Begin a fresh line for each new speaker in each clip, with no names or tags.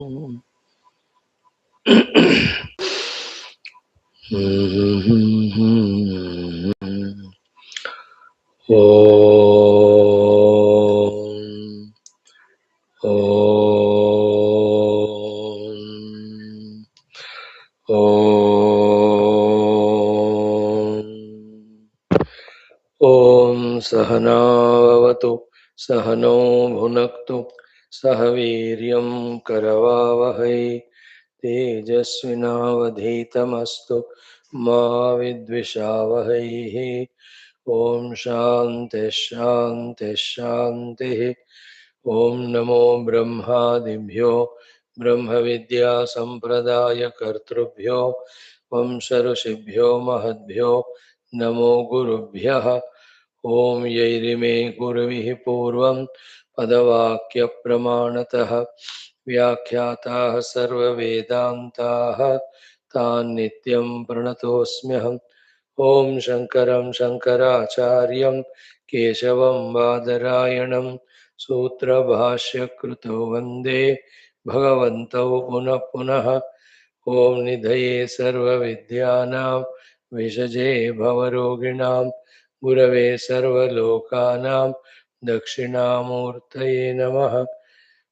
ॐ सहनाववतु सहनौ भुनक्तु सह वीर्यं करवावहै तेजस्विनावधीतमस्तु मा विद्विषावहैः। ॐ शान्तिः शान्तिः शान्तिः। ॐ नमो ब्रह्मादिभ्यो ब्रह्मविद्या सम्प्रदायकर्तृभ्यो वंश ऋषिभ्यो महद्भ्यो नमो गुरुभ्यः। ॐ यैरिमे गुरुभिः पूर्वं पदवाक्यप्रमाणतः व्याख्याताः सर्ववेदान्ताः तान् नित्यं प्रणतोऽस्म्यहम्। ॐ शङ्करं शङ्कराचार्यं केशवं बादरायणं सूत्रभाष्यकृतो वन्दे भगवन्तौ पुनः पुनः। ॐ निधये सर्वविद्यानां विषजे भवरोगिणां गुरवे सर्वलोकानां दक्षिणामूर्तये नमः।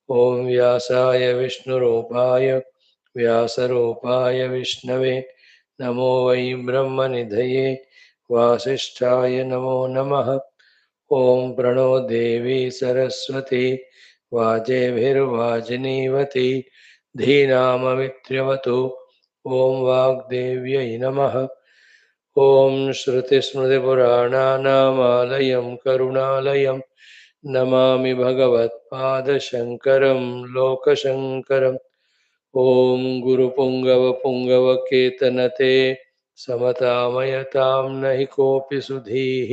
ॐ व्यासाय विष्णुरूपाय व्यासरूपाय विष्णवे नमो वै ब्रह्मनिधये वासिष्ठाय नमो नमः। ॐ प्रणो देवी सरस्वती वाजेभिर्वाजिनीवती धीनाममित्र्यवतु। ॐ वाग्देव्यै नमः। ॐ श्रुतिस्मृतिपुराणानामालयं करुणालयं नमामि भगवत्पादशङ्करं लोकशङ्करम्। ॐ गुरुपुङ्गवपुङ्गवकेतनते समतामयतां नहि कोऽपि सुधीः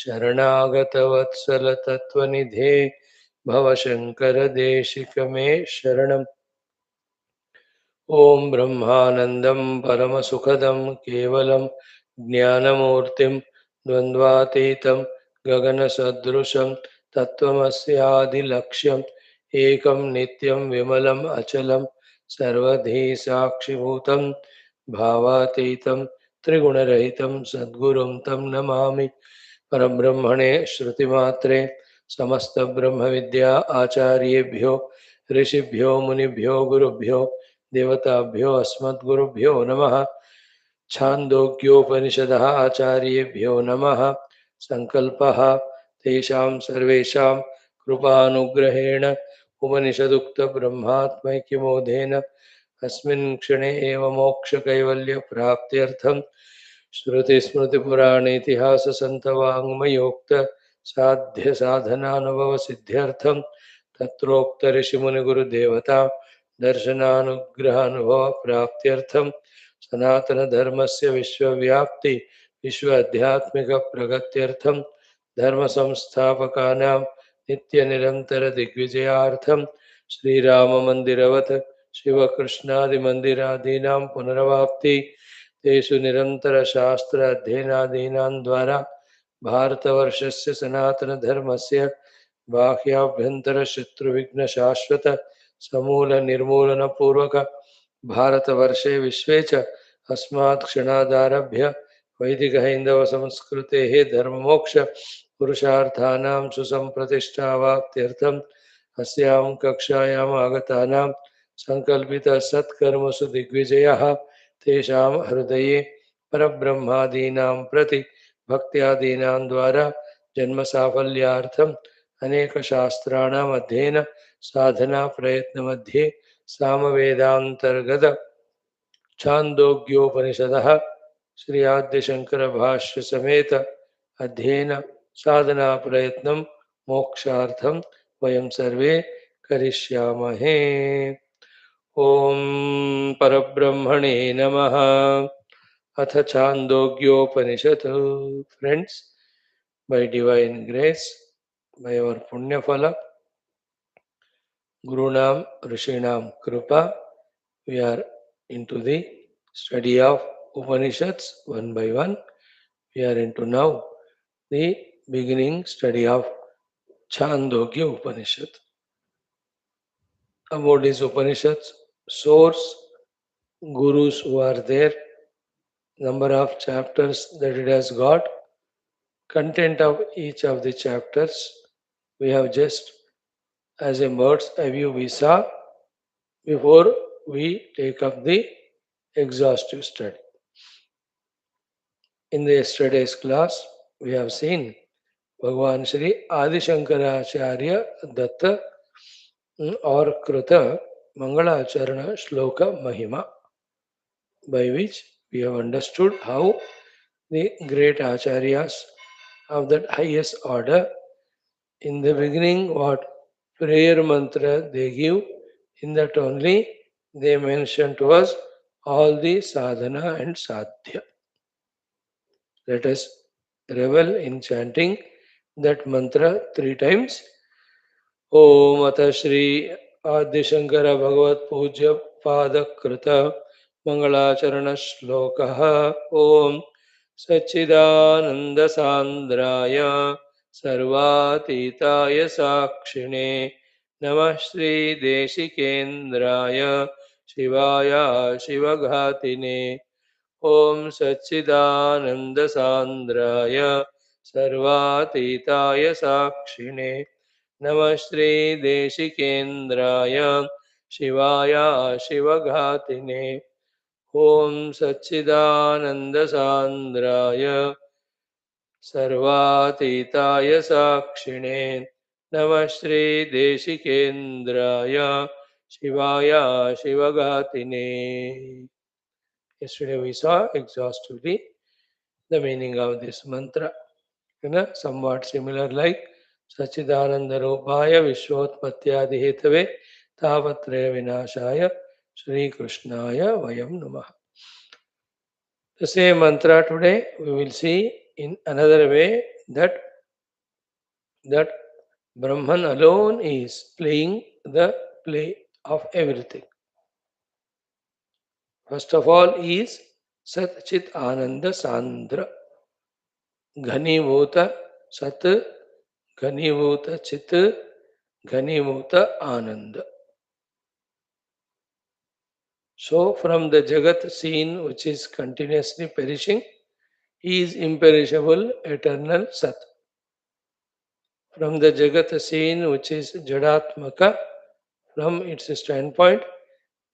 शरणागतवत्सलतत्त्वनिधे भवशङ्करदेशिकमे शरणम्। ॐ ब्रह्मानन्दं परमसुखदं केवलं ज्ञानमूर्तिं द्वन्द्वातीतं गगनसदृशं तत्त्वमस्यादिलक्ष्यम् एकं नित्यं विमलम् अचलं सर्वधी साक्षिभूतं भावातीतं त्रिगुणरहितं सद्गुरुं तं नमामि। परब्रह्मणे श्रुतिमात्रे समस्तब्रह्मविद्या आचार्येभ्यो ऋषिभ्यो मुनिभ्यो गुरुभ्यो देवताभ्यो अस्मद्गुरुभ्यो नमः। छान्दोग्योपनिषदः आचार्येभ्यो नमः। संकल्पः तेषां सर्वेषां कृपानुग्रहेण उपनिषदुक्तब्रह्मात्मैक्यबोधेन अस्मिन् क्षणे एव मोक्षकैवल्यप्राप्त्यर्थं श्रुतिस्मृतिपुराणेतिहाससन्तवाङ्मयोक्त साध्यसाधनानुभवसिद्ध्यर्थं तत्रोक्तऋषिमुनिगुरुदेवता दर्शनानुग्रहानुभवप्राप्त्यर्थं सनातनधर्मस्य विश्वव्याप्ति विश्व आध्यात्मिकप्रगत्यर्थं धर्मसंस्थापकानां नित्यनिरन्तरदिग्विजयार्थं श्रीराममन्दिरवत् शिवकृष्णादिमन्दिरादीनां पुनरवाप्ति तेषु निरन्तरशास्त्र अध्ययनादीनां द्वारा भारतवर्षस्य सनातनधर्मस्य बाह्याभ्यन्तरशत्रुविघ्नशाश्वत समूलनिर्मूलनपूर्वक भारतवर्षे विश्वे च अस्मात् क्षणादारभ्य वैदिकहैन्दवसंस्कृतेः धर्ममोक्ष पुरुषार्थानां सुसम्प्रतिष्ठावाप्त्यर्थम् अस्यां कक्षायाम् आगतानां सङ्कल्पितसत्कर्मसु दिग्विजयः तेषां हृदये परब्रह्मादीनां प्रति भक्त्यादीनां द्वारा जन्मसाफल्यार्थम् अनेकशास्त्राणाम् अध्ययन साधना प्रयत्नमध्ये सामवेदान्तर्गत छान्दोग्योपनिषदः श्री आद्यशंकर भाष्य समेत अध्ययन साधना प्रयत्नं मोक्षार्थं वयं सर्वे करिष्यामहे। ओम परब्रह्मणे नमः। अथ छान्दोग्योपनिषत्। Friends, by divine grace, by our punya phala, Gurunam Rishinam Kripa, we are into the study of Upanishads one by one. We are into now the beginning study of Chandogya Upanishad. about these Upanishads, source, gurus who are there, number of chapters that it has got, content of each of the chapters. We have just, as a bird's eye view, we saw before we take up the exhaustive study. In the yesterday's class, we have seen Bhagavan Shri Adi Shankaracharya Datta or Kruta Mangalacharana Shloka Mahima, by which we have understood how the great acharyas of that highest order, in the beginning, what prayer mantra they give, in that only they mention to us all the sadhana and sadhya. Let us revel in chanting that mantra 3 times. ओम अथ श्री आद्य शंकर भगवत पूज्य पाद कृत मंगलाचरण श्लोक ओम सच्चिदानंद सांद्राय सर्वातीताय साक्षिणे नमः श्री देशिकेन्द्राय शिवाय शिवघातिने ओम सच्चिदानंद सांद्राय सर्वातीताय साक्षिणे नमः श्री देशिकेन्द्राय शिवाय शिवघातिने ओम सच्चिदानंद सांद्राय सर्वातीताय साक्षिणे नमः श्री देशिकेन्द्राय शिवाय शिवघातिने. Yesterday we saw exhaustively the meaning of this mantra. Somewhat similar like Sachidananda Rupaya Vishwotpatyadi Hetave Tavatraya Vinashaya Shri Krishnaya Vayam Namaha. The same mantra today we will see in another way that Brahman alone is playing the play of everything. First of all is Sat Chit Ananda Sandra Ghanibhuta Sat Ghanibhuta Chit Ghanibhuta Ananda. So from the Jagat scene which is continuously perishing, he is imperishable, eternal Sat. From the Jagat scene which is Jadatmaka, from its standpoint,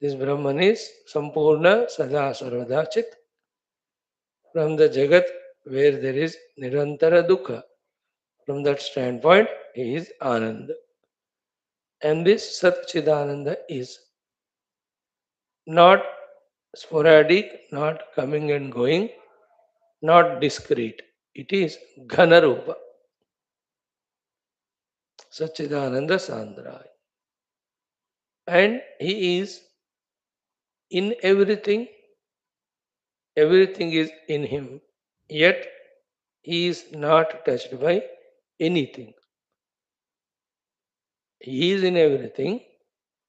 this Brahman is Sampurna Sada Sarvada Chit. From the Jagat where there is Nirantara Dukkha, from that standpoint, he is Ananda. And this Sat Chidananda is not sporadic, not coming and going, not discrete. It is Ghanarupa, Satchidananda Sandra. And he is in everything, everything is in him, yet he is not touched by anything. He is in everything,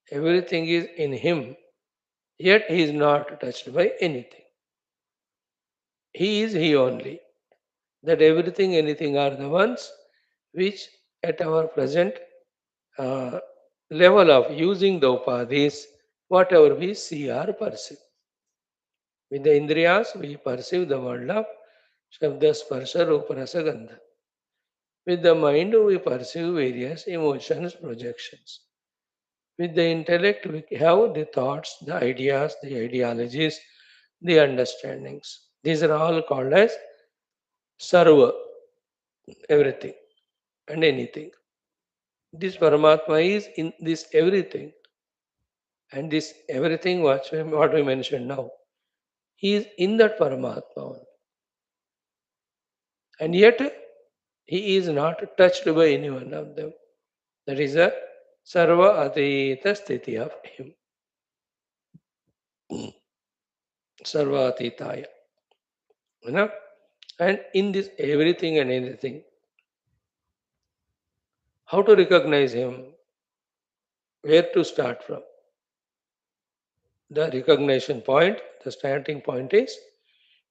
everything is in him, yet he is not touched by anything. He is he only. That everything, anything are the ones which at our present uh, level of using the upadhis, whatever we see or perceive. With the indriyas, we perceive the world of Shabda, Sparsha, Rupa, Rasa, Gandha. With the mind, we perceive various emotions, projections. With the intellect, we have the thoughts, the ideas, the ideologies, the understandings. These are all called as sarva, everything and anything. This Paramatma is in this everything. And this everything what we mentioned now, he is in that Paramatma only. And yet he is not touched by any one of them. That is a Sarva Atita Sthiti of him. Sarva Atitaya. You know? And in this everything and anything, how to recognize him? Where to start from? The recognition point, the starting point is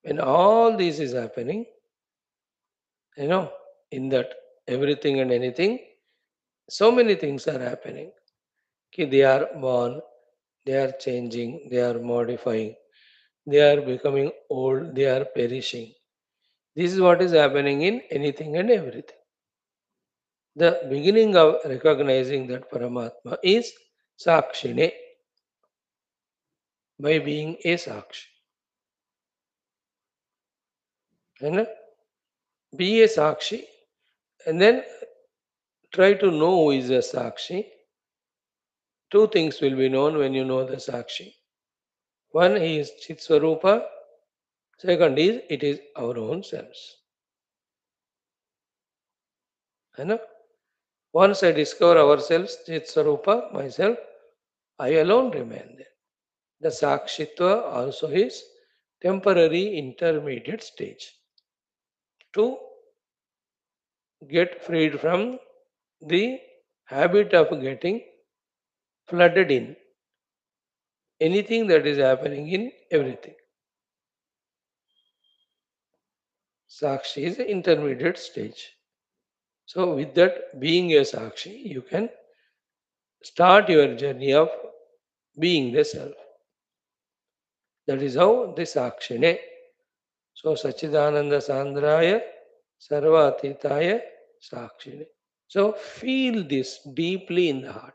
when all this is happening, in that everything and anything, so many things are happening. They are born, they are changing, they are modifying, they are becoming old, they are perishing. This is what is happening in anything and everything. The beginning of recognizing that Paramatma is Sakshine, by being a Sakshi. And be a Sakshi and then try to know who is a Sakshi. Two things will be known when you know the Sakshi. One is Chit Swarupa, second is it is our own selves. And once I discover ourselves, Chit Swarupa, myself, I alone remain there. The Sakshitva also is temporary intermediate stage to get freed from the habit of getting flooded in anything that is happening in everything. Sakshi is the intermediate stage. So, with that being a Sakshi, you can start your journey of being the self. That is how the Sakshine. So, Sachidananda Sandraya Sarvatitaya Sakshine. So, feel this deeply in the heart.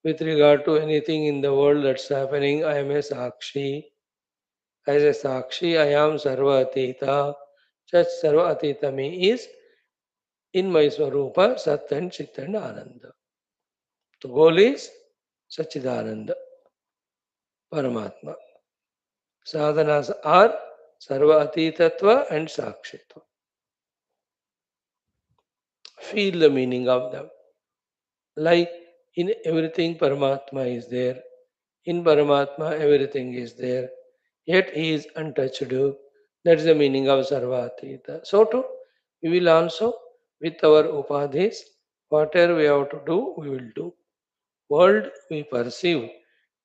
With regard to anything in the world that's happening, I am a Sakshi. As a Sakshi, I am Sarvatita. Such Sarvatita me is in my Swarupa, Sat and Chit and Ananda. The goal is Sachidananda, Paramatma. Sadhanas are Sarva Atitatva and Sakshitva. Feel the meaning of them. Like in everything, Paramatma is there. In Paramatma, everything is there. Yet He is untouched. That's the meaning of Sarvatita. So too, we will also, with our upadhis, whatever we have to do, we will do. World we perceive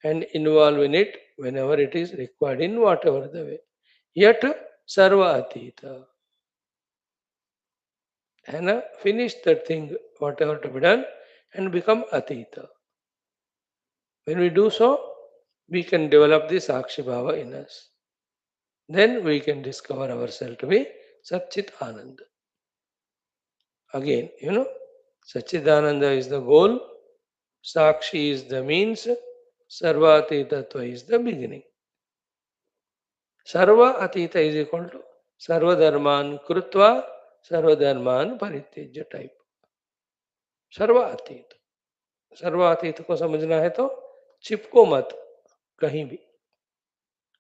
and involve in it whenever it is required in whatever the way. Yet Sarva Atita. And finish that thing, whatever to be done, and become Atita. When we do so, we can develop the Sakshi Bhava in us. Then we can discover ourselves to be Satchit Ananda. Again, Satchidananda is the goal, Sakshi is the means, Sarvatitattva is the beginning. Sarva Atita is equal to Sarva Dharman Krutva Sarva Dharman Paritejya type. सर्व अतीत सर्व अतीत को समझना है तो चिपको मत कहीं भी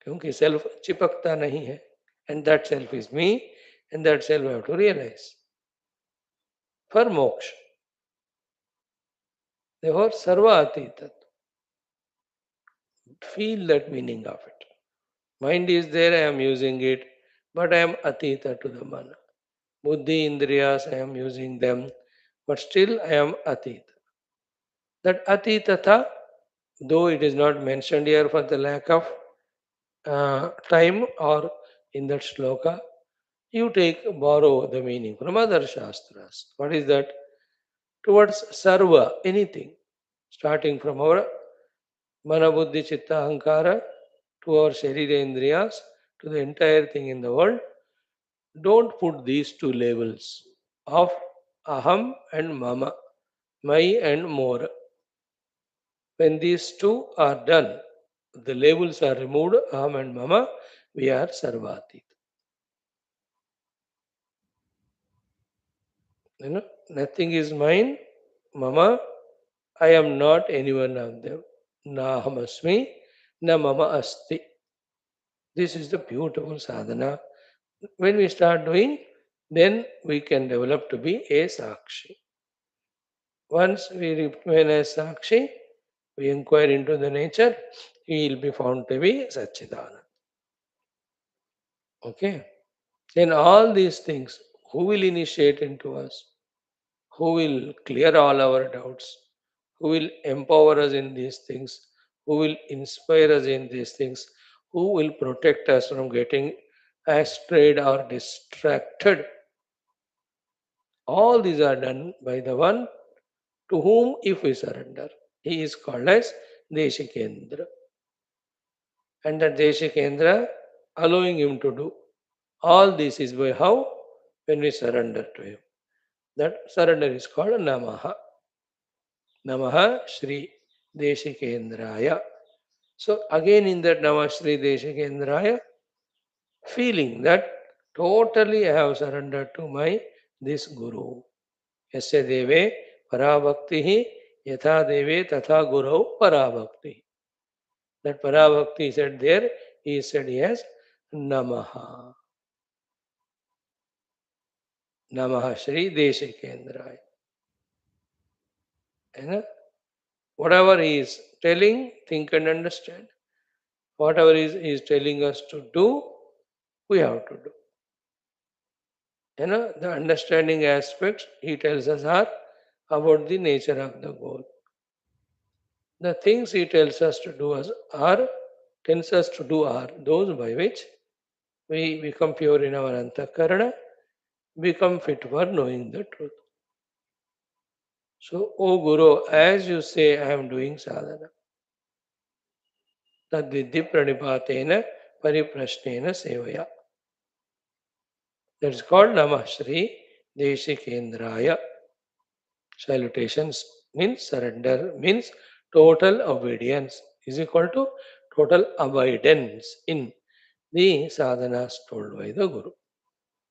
क्योंकि सेल्फ चिपकता नहीं है and that self is me and that self have to realize for moksha therefore सर्व अतीत feel that meaning of it. Mind is there, I am using it, but I am atita to the mana. Buddhi, indriyas, I am using them, but still I am atita. That atitata, though it is not mentioned here for the lack of time or in that sloka, you borrow the meaning from other shastras. What is that? Towards sarva, anything, starting from our mana buddhi chitta ahankara to our sharira indriyas to the entire thing in the world, don't put these two labels of aham and mama, my and more. When these two are done, the labels are removed, aham and mama, we are sarvatit. Nothing is mine, mama, I am not any one of them. Na ahamasmi, na mama asti. This is the beautiful sadhana. When we start doing, then we can develop to be a sakshi. Once we remain as sakshi, we inquire into the nature, he will be found to be Satchidananda. Okay? Then all these things, who will initiate into us? Who will clear all our doubts? Who will empower us in these things? Who will inspire us in these things? Who will protect us from getting astrayed or distracted? All these are done by the one to whom, if we surrender, he is called as Deshikendra. And that Deshikendra allowing him to do. All this is by how? When we surrender to him. That surrender is called Namaha. Namaha Shri Deshikendraya. So again in that Namaha Shri Deshikendraya, feeling that totally I have surrendered to my this Guru. Yasya deve parabhakti yatha deve tatha guru parabhakti. That parabhakti said there, he said yes, Namaha. Namaha Shri Deshikendraya. And whatever he is telling, think and understand. Whatever he is telling us to do, we have to do. The understanding aspects he tells us are about the nature of the goal. The things he tells us to do are those by which we become pure in our antakarana, become fit for knowing the truth. So, O Guru, as you say, I am doing sadhana. Tadvidhi pranipatena pariprashnena sevaya. That is called Namah Shri Deshikendraya. Salutations means surrender, means total obedience is equal to total abidance in the sadhanas told by the Guru.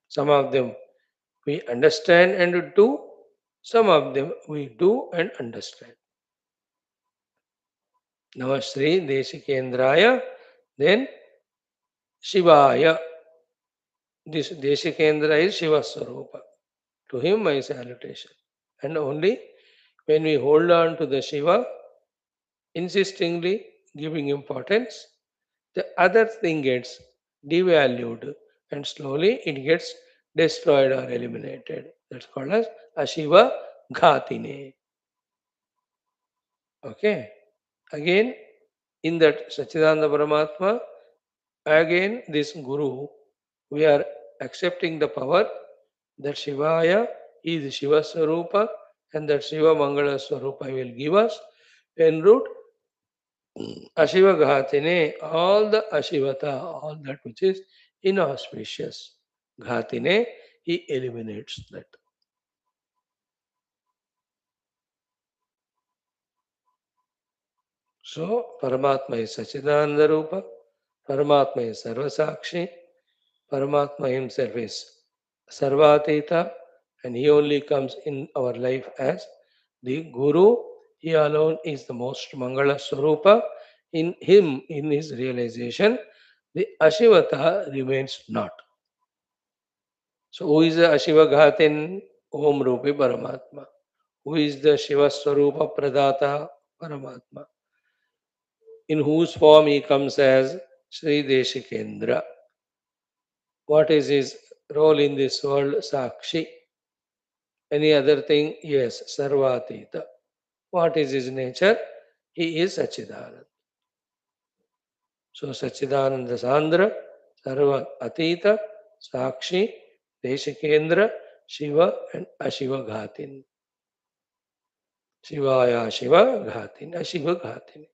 Some of them we understand and do, some of them we do and understand. Namah Shri Deshikendraya, then Shivaya. This Deshikendra is Shiva Swarupa. To him my salutation. And only when we hold on to the Shiva, insistingly giving importance, the other thing gets devalued and slowly it gets destroyed or eliminated. That's called as Ashiva Ghatine. Okay. Again, in that Sachidananda Paramatma, again this Guru, we are accepting the power that Shivaya is Shiva Swarupa and that Shiva Mangala Swarupa will give us en route Ashiva Ghatine, all the Ashivata, all that which is inauspicious. Ghatine, he eliminates that. So, Paramatma is Sachidananda Rupa, Paramatma is Sarvasakshi, Paramatma himself is Sarvatita, and he only comes in our life as the Guru. He alone is the most Mangala Swarupa. In him, in his realization, the Ashivata remains not. So, who is the Ashiva Ghatin? Om Rupi Paramatma. Who is the Shiva Swarupa Pradata? Paramatma. In whose form he comes as Sri Deshikendra. What is his role in this world? Sakshi. Any other thing? Yes, Sarvatita. What is his nature? He is Sachidananda. So Sachidananda Sandra, Sarva Atita, Sakshi, Deshikendra, Shiva and Ashiva Ghatin. Shivaya Shiva Ghatin, Ashiva Ghatin.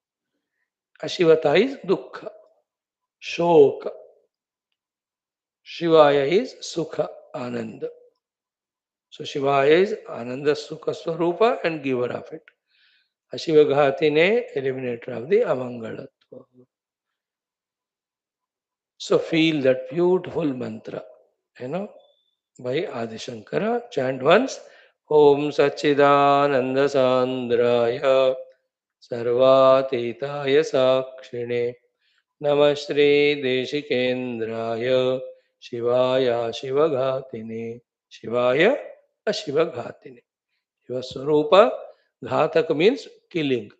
Ashivata is Dukkha, Shoka. Shivaya is Sukha, Ananda. So Shivaya is Ananda Sukha Swarupa and giver of it. Ashiva Ghatine, eliminator of the Amangalatva. So feel that beautiful mantra, by Adi Shankara. Chant once. Om Sachidananda Sandraya Sarvatitaya Sakshine Namah Shri Deshikendraya Shivaya Shivaghatine Shivaya Ashivaghatine. Shiva Swarupa, Ghatak means killing.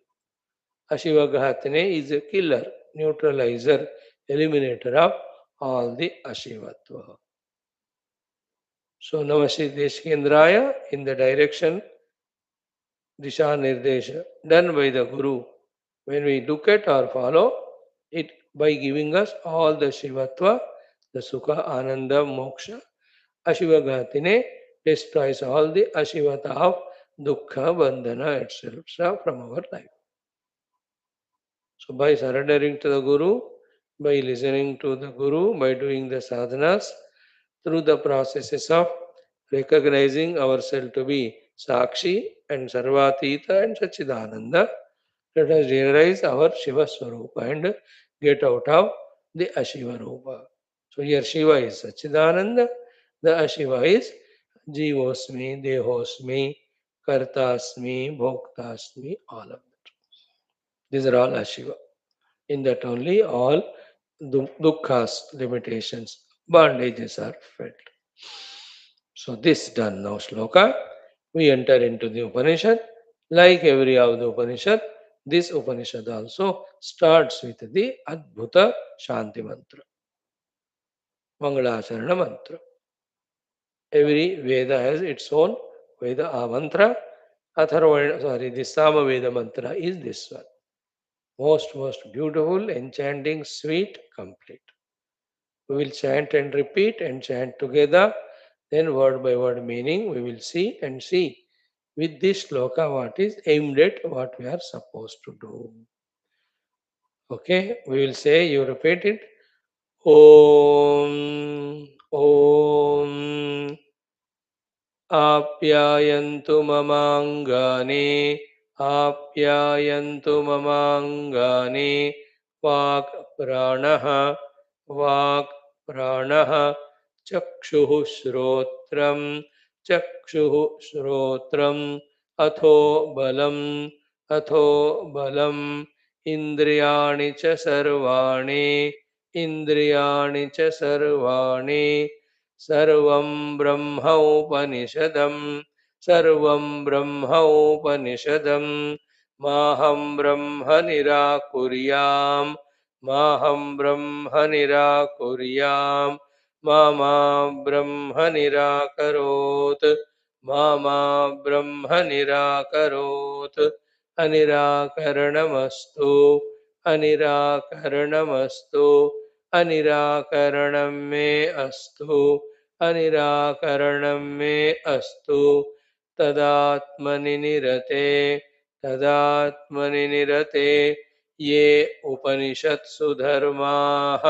Ashivaghatine is a killer, neutralizer, eliminator of all the Ashivatva. So Namashri Deshkendraya in the direction Disha Nirdesha done by the Guru. When we look at or follow it by giving us all the Shivatva, the Sukha, Ananda, Moksha, Ashivaghatine destroys all the Ashivata of Dukkha, Bandhana, etc. from our life. So by surrendering to the Guru, by listening to the Guru, by doing the sadhanas, through the processes of recognizing ourselves to be Sakshi and Sarvatita and Sachidananda, let us realize our Shiva Swarupa and get out of the Ashiva Rupa. So here Shiva is Sachidananda, the Ashiva is Jivosmi, Dehosmi, Kartasmi, Bhoktasmi, all of that. These are all Ashiva. In that only all dukkha's limitations, bondages are felt. So this done now sloka, we enter into the Upanishad. Like every other Upanishad, this Upanishad also starts with the Adbhuta Shanti Mantra, Mangalacharana Mantra. Every Veda has its own Veda mantra. Atharvana, sorry, the Sama Veda mantra is this one. Most beautiful, enchanting, sweet, complete. We will chant and repeat and chant together. Then word by word meaning we will see and see with this sloka what is aimed at what we are supposed to do. Okay, we will say, you repeat it. Om Om आप्यायन्तु ममाङ्गानि आप्यायन्तु ममाङ्गानि वाक् प्राणः वाक् प्राणः चक्षुः श्रोत्रं चक्षुः श्रोत्रम् अथो बलम् इन्द्रियाणि च सर्वाणि इन्द्रियाणि च सर्वाणि सर्वं ब्रह्मोपनिषदं सर्वं ब्रह्मोपनिषदं माहं ब्रह्म निराकुर्यां माहं ब्रह्म निराकुर्यां मा ब्रह्म निराकरोत् मा ब्रह्म निराकरोत् अनिराकरणमस्तु अनिराकरणमस्तु अनिराकरणं मे अस्तु अनिराकरणं मे अस्तु तदात्मनि निरते तदात्मनि निरते ये उपनिषत्सु धर्माः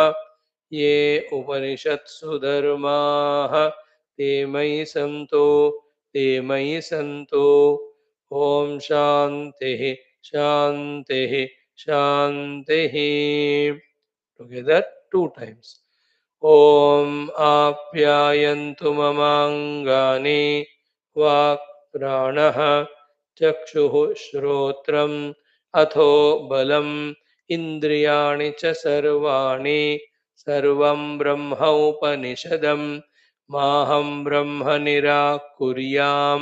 ये उपनिषत्सु धर्माः ते मयि सन्तो ॐ शान्तिः शान्तिः शान्तिः together two times. ॐ आप्यायन्तु ममाङ्गानि वाक् प्राणः चक्षुः श्रोत्रम् अथो बलम् इन्द्रियाणि च सर्वाणि सर्वं ब्रह्मोपनिषदं माहं ब्रह्म निराकुर्यां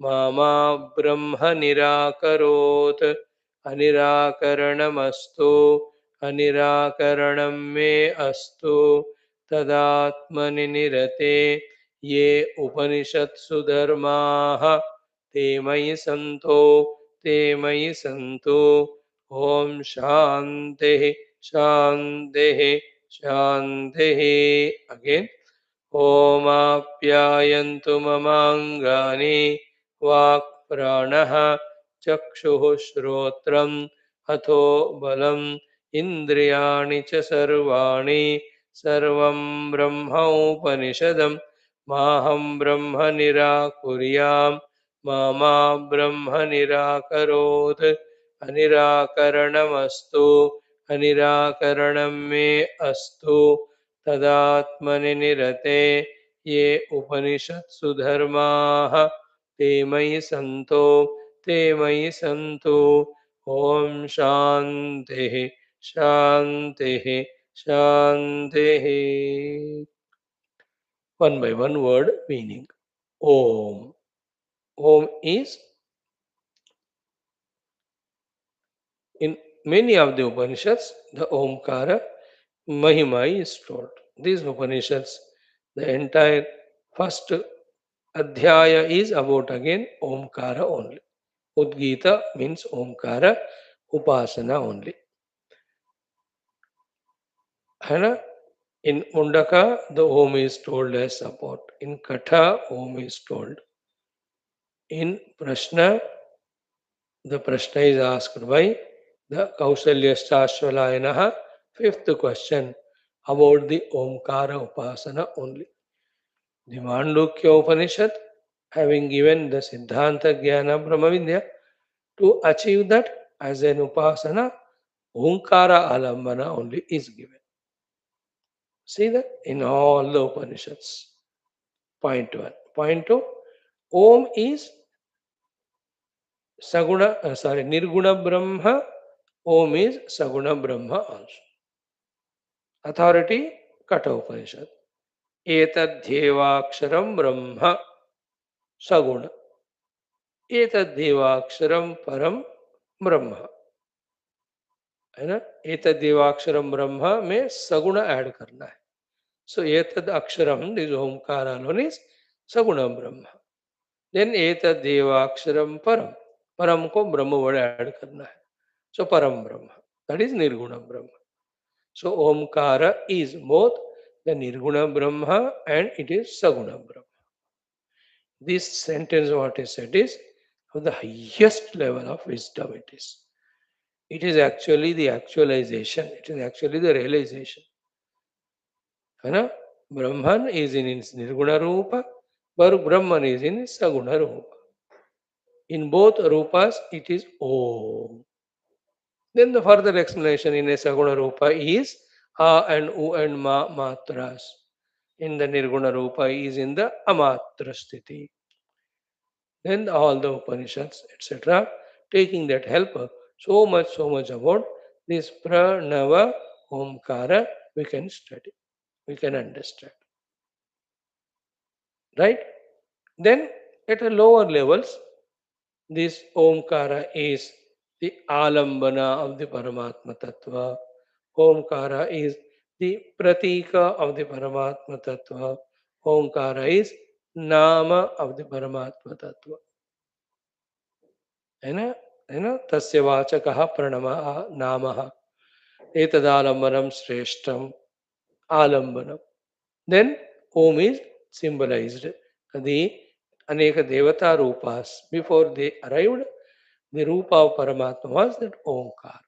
मा ब्रह्म निराकरोत् अनिराकरणमस्तु अनिराकरणं मे अस्तु तदात्मनि निरते ये उपनिषत्सु धर्माः ते मयि सन्तो ॐ शान्तिः शान्तिः शान्तिः अगेन ओमाप्यायन्तु ममाङ्गानि वाक् प्राणः चक्षुः श्रोत्रम् अथो बलम् इन्द्रियाणि च सर्वाणि सर्वं ब्रह्मोपनिषदं माहं ब्रह्म निराकुर्यां मा ब्रह्म निराकरोत् अनिराकरणमस्तु अनिराकरणं मे अस्तु तदात्मनि निरते ये उपनिषत्सु धर्माः ते मयि सन्तो ॐ शान्तिः शान्तिः शान्तिः one by one word meaning. Om. Om is in many of the Upanishads, the Omkara Mahima is told. These Upanishads, the entire first Adhyaya is about again Omkara only. Udgita means Omkara, Upasana only. Hana? In Mundaka, the Om is told as support. In Katha, Om is told. In Prashna, the Prashna is asked by The Kausalyastashvalayanaha, fifth question about the Omkara Upasana only. The Mandukya Upanishad, having given the Siddhanta Jnana Brahmavidya, to achieve that as an Upasana, Omkara Alambana only is given. See that in all the Upanishads. Point 1. Point 2. Om is Nirguna Brahma. Om is Saguna Brahma also. Authority, Katha Upanishad. Etadhyevaksharam Brahma Saguna. Etadhyevaksharam Param Brahma. है ना. Etadhyevaksharam Brahma में सगुण add करना है. So etad aksharam, this omkara alone is saguna Brahma. Then etadhyevaksharam Param. Param को ब्रह्म word add करना है. So Param Brahma. That is Nirguna Brahma. So Omkara is both the Nirguna Brahma and it is Saguna Brahma. This sentence, what is said, is of the highest level of wisdom it is. It is actually the actualization. It is actually the realization. Right? Brahman is in its Nirguna Rupa, but Brahman is in its Saguna Rupa. In both Rupas, it is Om. Then the further explanation in a Saguna Rupa is A and U and Ma Matras. In the Nirguna Rupa is in the Amatra Sthiti. Then all the Upanishads, etc., taking that help so much about this Pranava Omkara, we can study, we can understand. Right? Then at a lower levels, this Omkara is the Alambana of the Paramatma Tattva. Omkara is the Pratika of the Paramatma Tattva. Omkara is Nama of the Paramatma Tattva. है ना. है ना. तस्य वाचकः प्रणमः नामः एतदालम्बनं श्रेष्ठम आलम्बनम. Then Om is symbolized. The Aneka Devata Rupas. Before they arrived, the Rupa of Paramatma was that Omkar.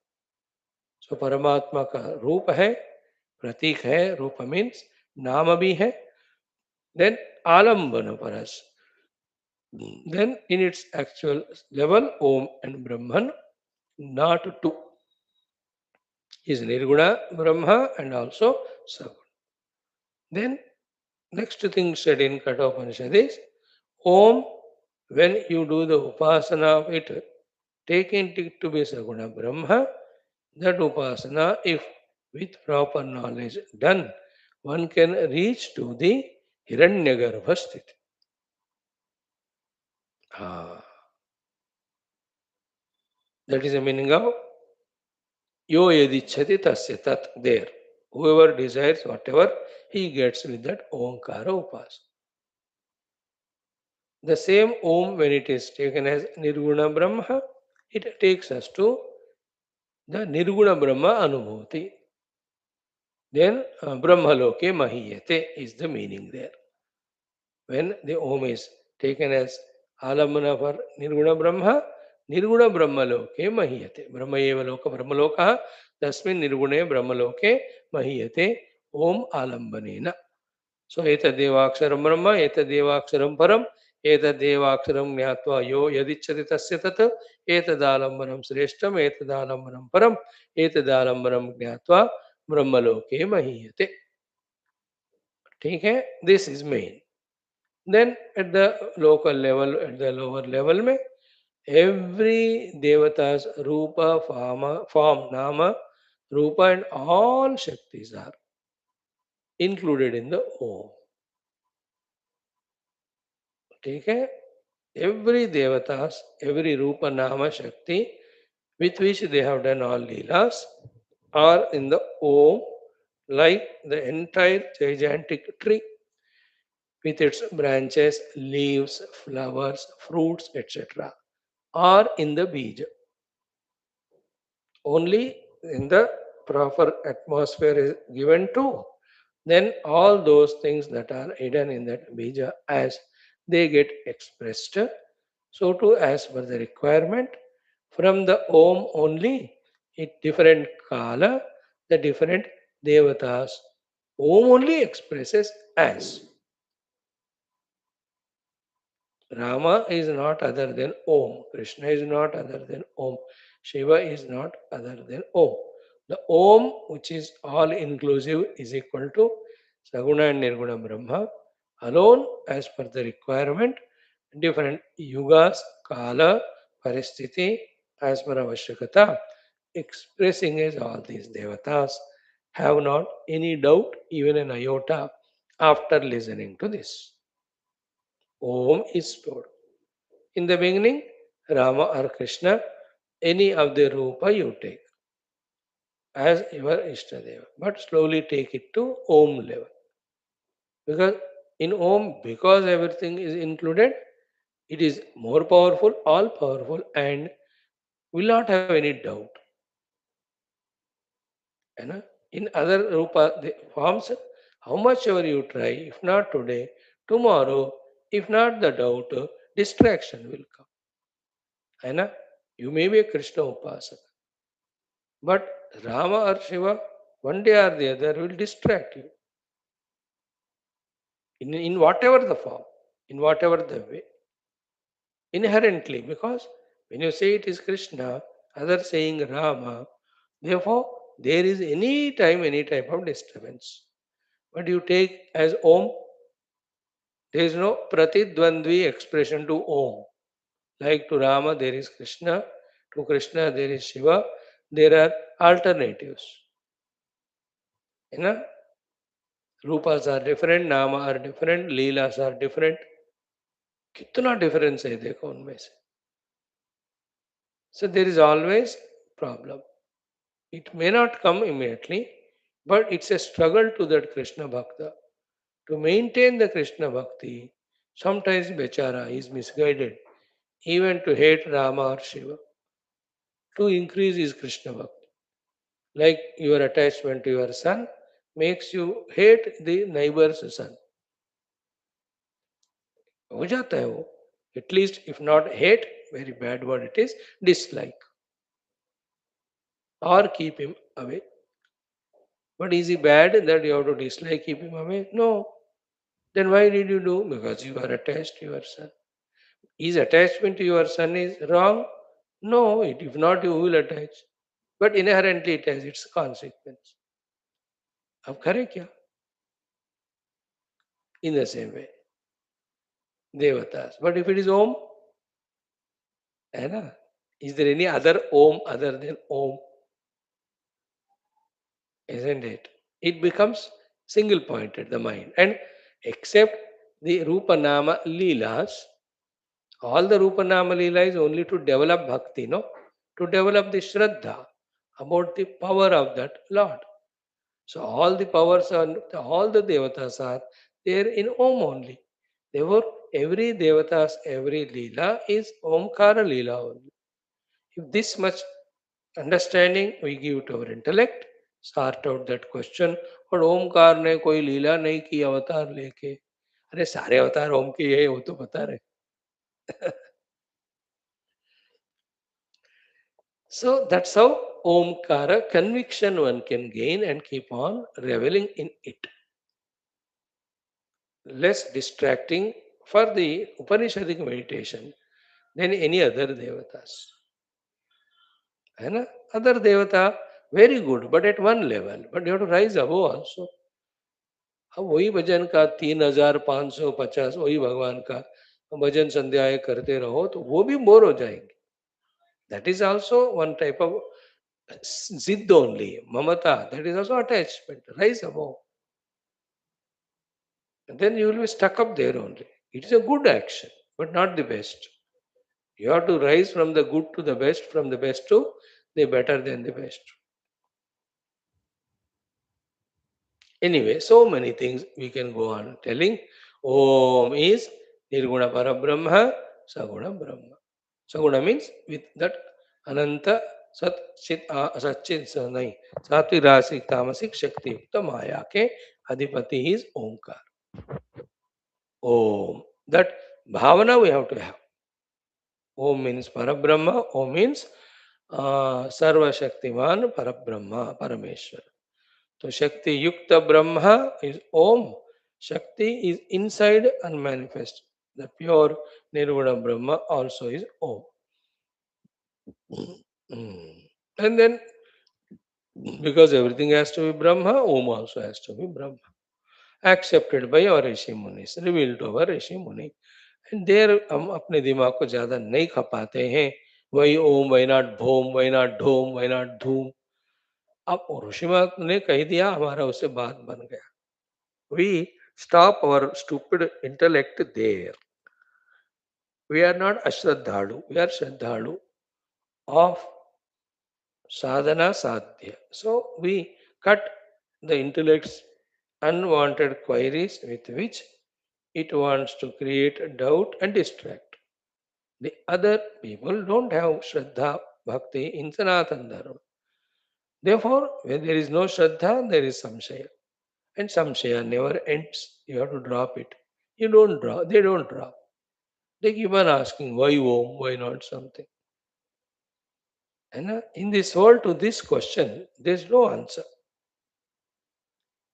So Paramatma का रूप है, प्रतीक है, रूप मीन्स नाम भी है. Then Alambana Paras. Then in its actual level, Om and Brahman, not two. Is Nirguna Brahma and also Saguna. Then next thing said in Katha Upanishad is Om, when you do the upasana of it, taking it to be Saguna Brahma, that upasana, if with proper knowledge done, one can reach to the Hiranyagarbha sthiti. That is the meaning of Yo yadichhati tasya tat, there. Whoever desires whatever, he gets with that Omkara upasana. The same Om, when it is taken as Nirguna Brahma, it takes us to the Nirguna Brahma Anubhuti. Then Brahmaloke Mahiyate is the meaning there. When the Om is taken as Alambana for Nirguna Brahmaloke Mahiyate. Brahma eva loka Brahmaloka, tasmin Nirgune Brahmaloke Mahiyate Om Alambanena. So Etadevaksharam Brahma, Etadevaksharam Param, Etadevaksharam Jnatva Yo Yadichati Tasya Tat, Etadalambanam Sreshtam, Etadalambanam Param, Etadalambanam Jnatva Brahmaloke Mahiyate. ठीक है. This is main. Then at the local level, at the lower level में every devata's rupa, form, nama, rupa and all shaktis are included in the Om. ठीक है. Every devatas, every rupa, nama, shakti with which they have done all leelas are in the Om, like the entire gigantic tree with its branches, leaves, flowers, fruits, etc. are in the bija. Only in the proper atmosphere is given to, then all those things that are hidden in that bija, as they get expressed, so too as per the requirement, from the Om only In different kala, the different devatas. Om only expresses as. Rama is not other than Om. Krishna is not other than Om. Shiva is not other than Om. The Om, which is all inclusive, is equal to Saguna and Nirguna Brahma alone as per the requirement. Different yugas, kala, paristiti, as per avashyakata, expressing as all these devatas. Have not any doubt, even an iota, after listening to this. Om is stored. In the beginning, Rama or Krishna, any of the rupa you take as your Ishtadeva. But slowly take it to Om level. Because in Om, because everything is included, it is more powerful, all powerful, and will not have any doubt. You know? In other rupa the forms, how much ever you try, if not today, tomorrow, if not the doubt, distraction will come. You know? You may be a Krishna Upasaka. But Rama or Shiva, one day or the other, will distract you in whatever the form, in whatever the way, inherently. Because when you say it is Krishna, others saying Rama, therefore there is any time, any type of disturbance. But you take as Om, there is no pratidvandvi expression to Om. Like to Rama, there is Krishna, to Krishna, there is Shiva, there are alternatives. You know, रूपास are different नाम are different लीलास are different कितना difference है देखो उनमें से so there is always problem it may not come immediately but it's a struggle to that Krishna Bhakta to maintain the Krishna Bhakti. Sometimes Bechara is misguided even to hate Rama or Shiva to increase his Krishna Bhakti. Like your attachment to your son makes you hate the neighbor's son. हो जाता है वो at least if not hate very bad word it is dislike or keep him away. But is he bad that you have to dislike, keep him away? No. Then why did you do? Because you are attached to your son. Is attachment to your son is wrong? No, if not, you will attach. But inherently it has its consequence. अब करे क्या? In the same way, devatas. But if it is Om, है ना? Is there any other Om other than Om? Isn't it? It becomes single pointed, the mind. And except the Rupa Nama Leelas, all the Rupa Nama Leela is only to develop bhakti, no? To develop the Shraddha about the power of that Lord. So all the powers and all the devatas are there in Om only. Therefore, every devatas, every Leela is Omkara Leela only. If this much understanding we give to our intellect sort out that question और ओमकार ने कोई लीला नहीं की अवतार लेके अरे सारे अवतार ओम के है वो तो बता रहे so that's how omkara conviction one can gain and keep on reveling in it less distracting for the upanishadic meditation than any other devatas है ना other devata very good but at one level but you have to rise above also अब वही भजन का 3550 वही भगवान का भजन संध्याएं करते रहो तो वो भी बोर हो जाएंगे that is also one type of जिद ओनली ममता that is also attachment rise above then you will be stuck up there only it is a good action but not the best you have to rise from the good to the best from the best to the better than the best anyway, so many things we can go on telling. Om is Nirguna Parabrahma, Saguna Brahma. Saguna means with that Ananta Sat Chit Satchit Sanai. Sattvic Rasik Tamasic Shakti Yukta Maya ke Adhipati is Omkar. Om. That bhavana we have to have. Om means Parabrahma. Om means Sarva Shaktiman Parabrahma, Parameshwar. So Shakti Yukta Brahma is Om. Shakti is inside unmanifest. The pure Nirvana Brahma also is Om. Mm. And then, because everything has to be Brahma, Om also has to be Brahma. Accepted by our ऋषि मुनि, revealed to our ऋषि मुनि. And there हम अपने दिमाग को ज्यादा नहीं खपाते हैं. वही ओम, वही नॉट भोम, वही नॉट ढोम, वही नॉट धूम. अब ऋषिमा ने कह दिया, हमारा उससे बात बन गया. We stop our stupid intellect there. We are not ashraddhalu, we are shraddhalu of sadhana sadhya. So we cut the intellect's unwanted queries with which it wants to create doubt and distract. The other people don't have Shraddha Bhakti in Sanatana Dharma. Therefore, when there is no Shraddha, there is Samshaya. And Samshaya never ends. You have to drop it. You don't drop, they don't drop. They keep on asking, why Om, why not something? And in this world, to this question, there is no answer.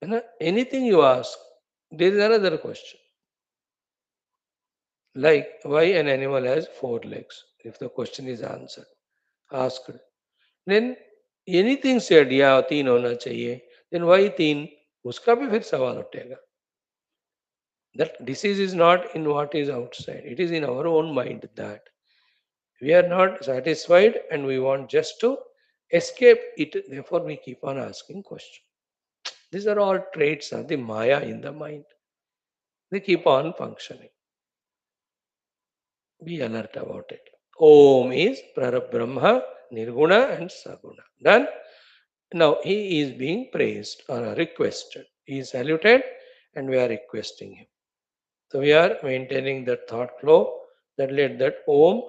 And anything you ask, there is another question. Like, why an animal has four legs? If the question is answered, asked. Then anything said, या तीन होना चाहिए, then why तीन? उसका भी फिर सवाल उठेगा. That disease is not in what is outside, it is in our own mind that we are not satisfied and we want just to escape it. Therefore, we keep on asking questions. These are all traits of the Maya in the mind. They keep on functioning. Be alert about it. Om is Prarabrahma, Nirguna and Saguna. Done. Now he is being praised or requested. He is saluted and we are requesting him. So we are maintaining that thought flow that let that Om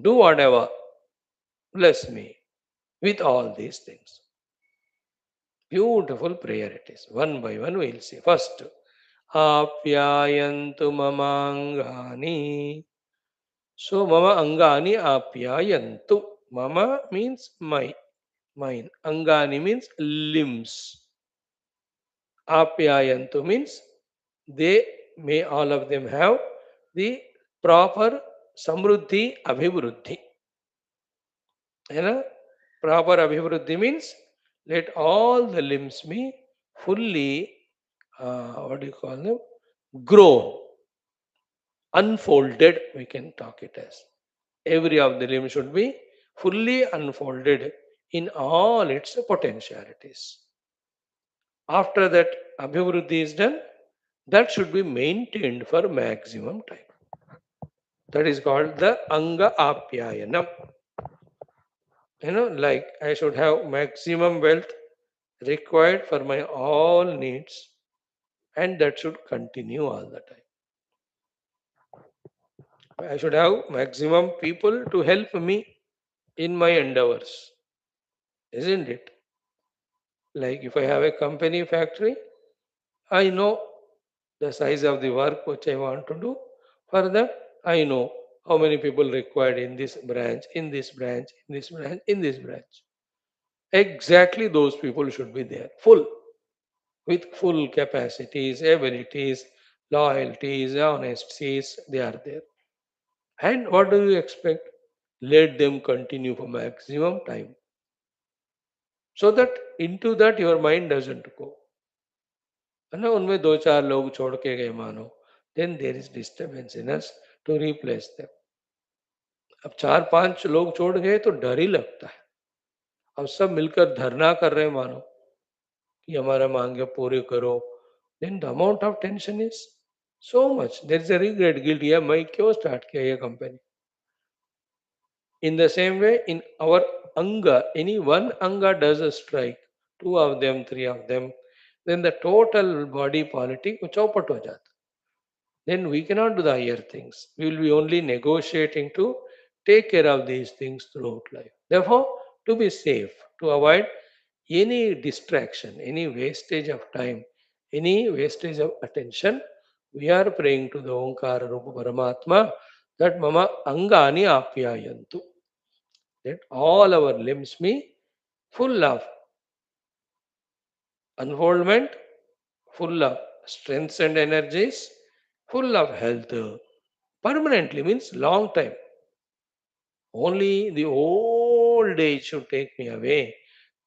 do whatever, bless me with all these things. Beautiful prayer it is. One by one we will see. First, Apyayantu mamangani. So mama angani apyayantu. Mama means my, mine. Angani means limbs. Apyayantu means they may all of them have the proper samruddhi abhivruddhi. You know, proper abhivruddhi means let all the limbs be fully, what do you call them? Grown, unfolded, we can talk it as. Every of the limb should be fully unfolded in all its potentialities. After that abhivruddhi is done, that should be maintained for maximum time. That is called the Anga Apyayanam. Like I should have maximum wealth required for my all needs, and that should continue all the time. I should have maximum people to help me in my endeavors, isn't it? Like if I have a company factory, I know the size of the work which I want to do. For that, I know how many people required in this branch, in this branch, in this branch, in this branch. Exactly those people should be there, full, with full capacities, abilities, loyalties, honesties, they are there. And what do you expect? Let them continue for maximum time. So that into that your mind doesn't go. है ना, उनमें दो चार लोग छोड़ के गए मानो, then there is disturbance in us to replace them. अब चार पांच लोग छोड़ गए तो डर ही लगता है. अब सब मिलकर धरना कर रहे हैं मानो कि हमारा मांगे पूरी करो. Then the amount of tension is so much. There is a regret, guilt. Yeah, मैं क्यों start किया ये company? In the same way, in our anga, any one anga does a strike, two of them, three of them, then the total body politic chaupat ho jata. Then we cannot do the higher things. We will be only negotiating to take care of these things throughout life. Therefore, to be safe, to avoid any distraction, any wastage of time, any wastage of attention, we are praying to the Omkara Rupa Paramatma that Mama Angani Apyayantu. that all our limbs be full of unfoldment, full of strengths and energies, full of health. Permanently means long time. Only the old age should take me away,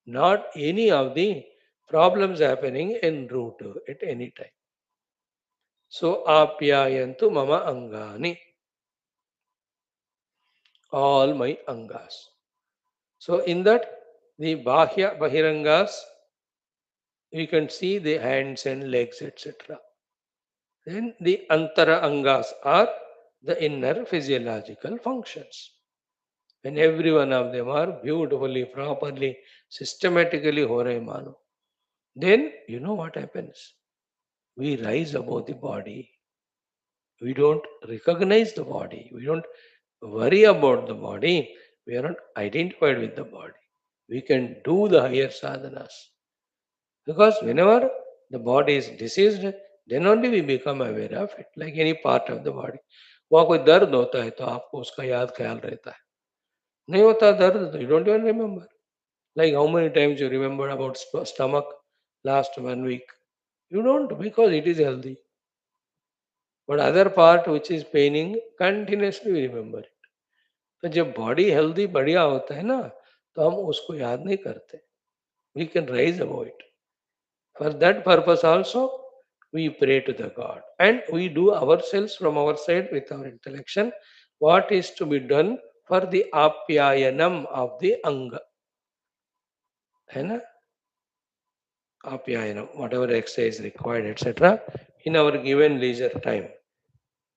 not any of the problems happening en route at any time. So, apyayantu mama angani, all my angas. So, in that, the bahya bahirangas, you can see the hands and legs, etc. Then the antara angas are the inner physiological functions. When every one of them are beautifully, properly, systematically ho rahe mano, then you know what happens. We rise above the body. We don't recognize the body. We don't worry about the body. We are not identified with the body. We can do the higher sadhanas. Because whenever the body is diseased, then only we become aware of it, like any part of the body. वहाँ कोई दर्द होता है तो आपको उसका याद ख्याल रहता है. नहीं होता दर्द तो you don't even remember. Like how many times you remember about stomach last 1 week? You don't because it is healthy. But other part which is paining, continuously we remember it. तो जब बॉडी हेल्दी बढ़िया होता है ना तो हम उसको याद नहीं करते. We can rise above it. For that purpose also, we pray to the God and we do ourselves from our side with our intellection what is to be done for the apyayanam of the anga. है ना? Apyayanam, whatever exercise required, etc. In our given leisure time,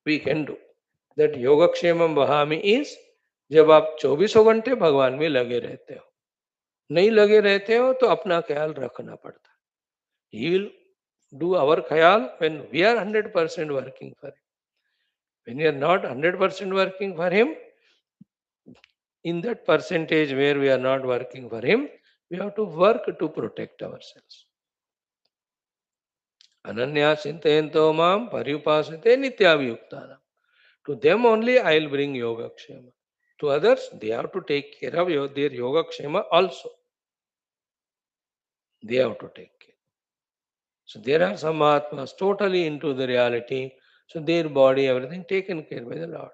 we can do. That योगक्षेमम वहामी is जब आप 24 घंटे भगवान में लगे रहते हो. नहीं लगे रहते हो तो अपना ख्याल रखना पड़ता है. He will do our khayal when we are 100% working for him. When we are not 100% working for him, in that percentage where we are not working for him, we have to work to protect ourselves. Ananya Sintayanto Mam Paripasate Nityaviyuktana. To them only I will bring Yoga Kshema. To others, they have to take care of their Yoga Kshema also. They have to take care. So there are some Atmas totally into the reality. So their body, everything taken care by the Lord.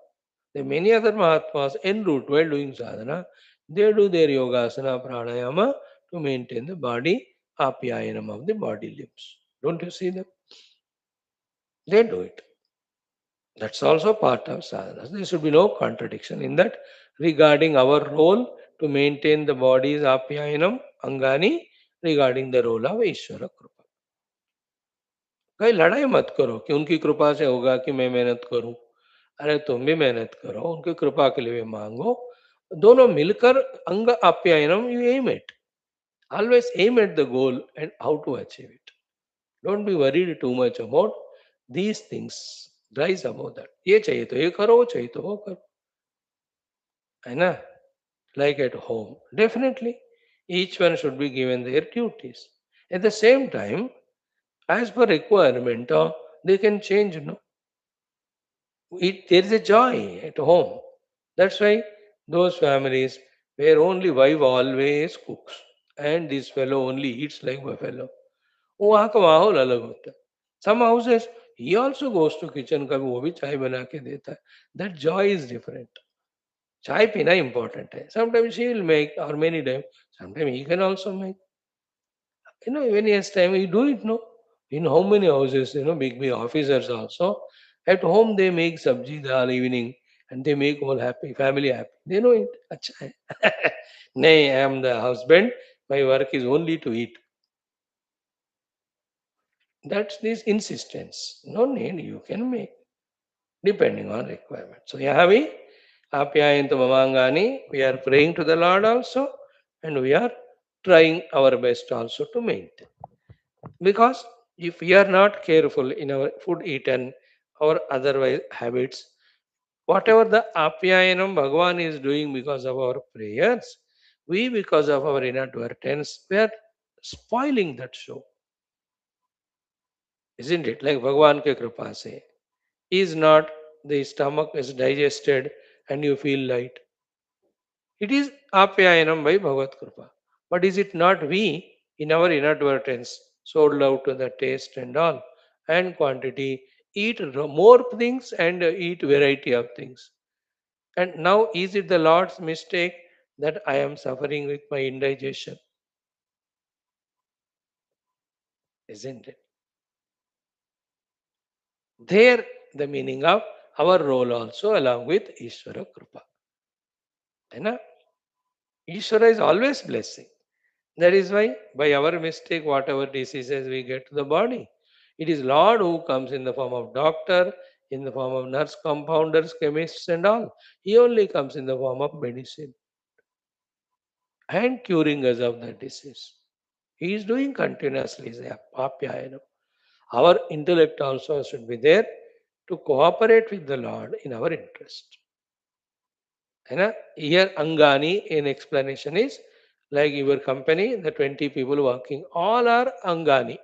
There are many other Mahatmas en route while doing sadhana. They do their yogasana, pranayama to maintain the body, apyayanam of the body limbs. Don't you see them? They do it. That's also part of sadhana. There should be no contradiction in that regarding our role to maintain the body's apyayanam, angani, regarding the role of Ishvara Krupa. कहीं लड़ाई मत करो कि उनकी कृपा से होगा कि मैं मेहनत करूं. अरे तुम भी मेहनत करो, उनकी कृपा के लिए भी मांगो. दोनों मिलकर अंग आप्यायनम you aim it. Always aim at the goal and how to achieve it. Don't be worried too much about these things. Rise above that. ये चाहिए तो ये करो, वो चाहिए तो वो करो. है ना? Like at home. Definitely, each one should be given their duties. At the same time, as per requirement, they can change, there is a joy at home. That's why those families where only wife always cooks and this fellow only eats like buffalo. वहाँ का माहौल अलग होता है. Some houses he also goes to kitchen कभी वो भी चाय बना के देता है. That joy is different. चाय पीना important है. Sometimes she will make or many times. Sometimes he can also make. When he has time, he do it, no? In how many houses, big officers also, at home they make sabji dal evening and they make all happy, family happy. They know it. Acha hai. Nay, I am the husband. My work is only to eat. That's this insistence. No need, you can make, depending on requirement. So, Yahavi, Apyayantu Mamangani, we are praying to the Lord also, and we are trying our best also to maintain. Because if we are not careful in our food eaten or otherwise habits, whatever the Apyayanam Bhagavan is doing because of our prayers, we because of our inadvertence, we are spoiling that show. Isn't it? Like Bhagavan ke kripa se. Is not the stomach is digested and you feel light. It is apyayanam by Bhagavad Kripa. But is it not we, in our inadvertence, sold out to the taste and all, and quantity, eat more things and eat variety of things? And now, is it the Lord's mistake that I am suffering with my indigestion? Isn't it? There, the meaning of our role also, along with Ishvara Kripa. You know, Ishvara is always blessing. That is why, by our mistake, whatever diseases we get to the body, it is Lord who comes in the form of doctor, in the form of nurse, compounders, chemists, and all. He only comes in the form of medicine and curing us of the disease. He is doing continuously. Apyayanam. Our intellect also should be there to cooperate with the Lord in our interest. And here Angani in explanation is like your company, the 20 people working, all are Angani.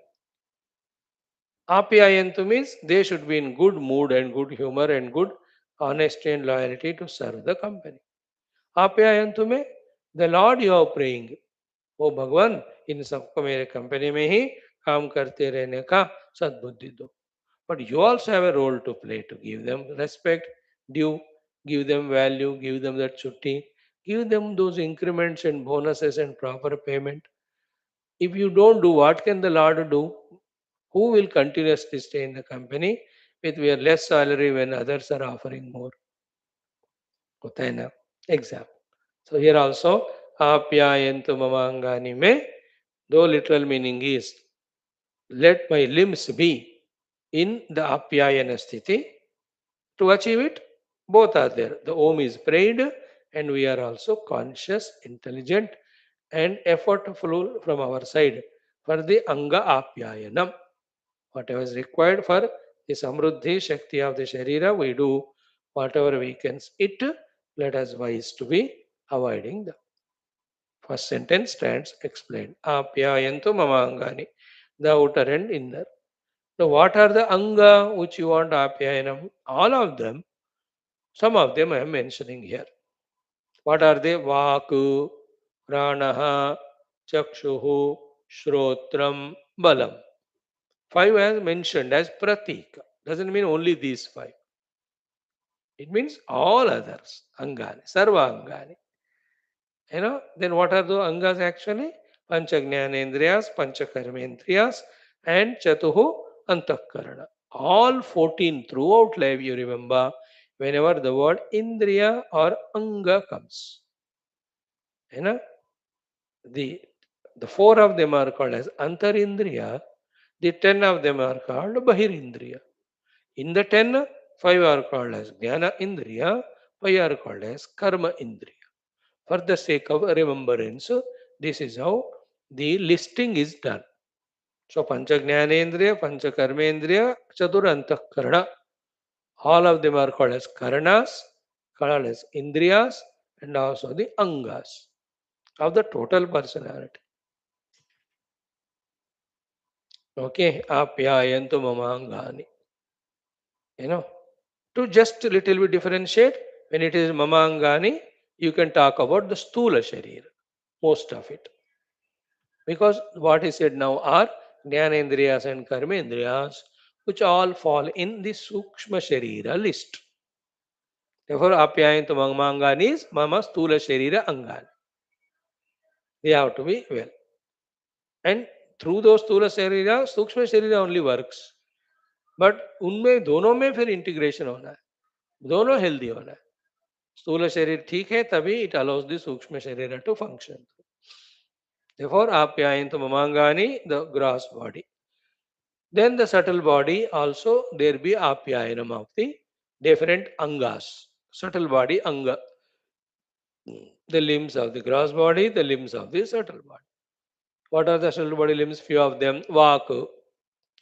Apyayantu means they should be in good mood and good humor and good honesty and loyalty to serve the company. Apyayantu में the Lord you are praying, ओ भगवान इन सबको मेरे company में ही काम करते रहने का सद्बुद्धि दो. But you also have a role to play to give them respect, due, give them value, give them that chutti, give them those increments and bonuses and proper payment. If you don't do, what can the Lord do? Who will continuously stay in the company with your less salary when others are offering more? होता है ना? Example. So here also, apyayantu mamangani me, though literal meaning is, let my limbs be in the apyayana sthiti. To achieve it, both are there. The Om is prayed and we are also conscious, intelligent and effortful from our side for the Anga Apyayanam. Whatever is required for the Samruddhi Shakti of the Sharira, we do whatever weakens it. Let us wise to be avoiding the first sentence stands explained. Apyayantu mamangani, the outer and inner. Now, what are the Anga which you want Apyayanam? All of them, some of them I am mentioning here. What are they? Vaku, Pranaha, Chakshuhu, Shrotram, Balam. Five as mentioned as pratika. Doesn't mean only these five. It means all others. Angani, Sarva Angani. Then what are the Angas actually? Pancha Jnanendriyas, Pancha Karmendriyas, and Chatuhu Antakarana. All 14 throughout life, you remember, whenever the word Indriya or Anga comes. You know, the, the four of them are called as Antarindriya, the 10 of them are called Bahirindriya. In the 10, 5 are called as Jnana Indriya, 5 are called as Karma Indriya. For the sake of remembrance, this is how the listing is done. So Pancha Jnanendriya, Pancha Karmendriya, Chaturanthakarana. All of them are called as Karanas, called as Indriyas, and also the Angas of the total personality. Okay, apyayantu mamangani. You know, to just a little bit differentiate, when it is mamangani, you can talk about the stula sharira, most of it. Because what is said now are jnanendriyas and karmendriyas, which all fall in the sukshma sharira list. Therefore, apyayantu mamangani is mama stula sharira angani. They have to be well. And through those stula sharira, sukshma sharira only works. But उनमें दोनों में फिर integration होना है, दोनों healthy होना है. स्थूल शरीर ठीक है तभी इट अलाउज द सूक्ष्म शरीर to function. Therefore, apyayantu mamangani, the gross body. Then the subtle body also there be apyayanam of the different angas. Subtle body anga, the limbs of the gross body, the limbs of the subtle body. What are the subtle body limbs? Few of them. Vak.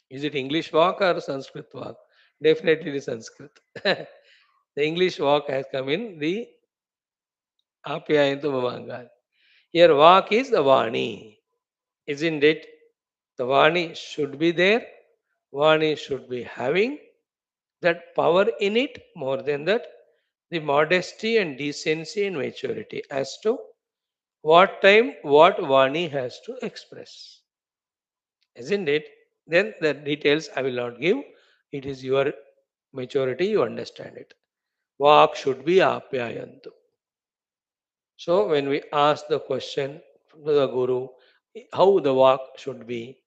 Is it English walk or Sanskrit walk? Definitely the Sanskrit. The English walk has come in the Apyayantu Mamanga. Here walk is the Vani. Isn't it? The Vani should be there. Vani should be having that power in it. More than that, the modesty and decency and maturity as to what time what Vani has to express. Isn't it? Then the details I will not give. It is your maturity, you understand it. Vak should be apyayantu. So when we ask the question to the Guru, how the Vak should be,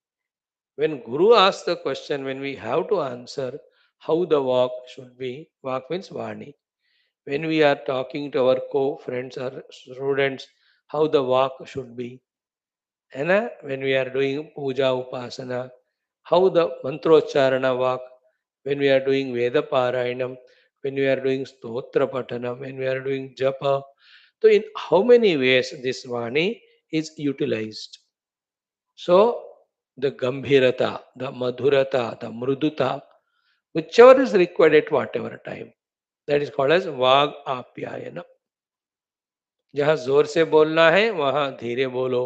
when Guru asks the question, when we have to answer how the Vak should be, Vak means Vani. When we are talking to our co-friends or students, how the Vak should be, and when we are doing puja upasana, how the mantrocharana walk, when we are doing Veda Parayanam, when we are doing Stotra Patana, when we are doing Japa. So, in how many ways this Vani is utilized? So, the Gambhirata, the Madhurata, the Mruduta, whichever is required at whatever time, that is called as Vag Apyayana. जहाँ जोर से बोलना है वहाँ धीरे बोलो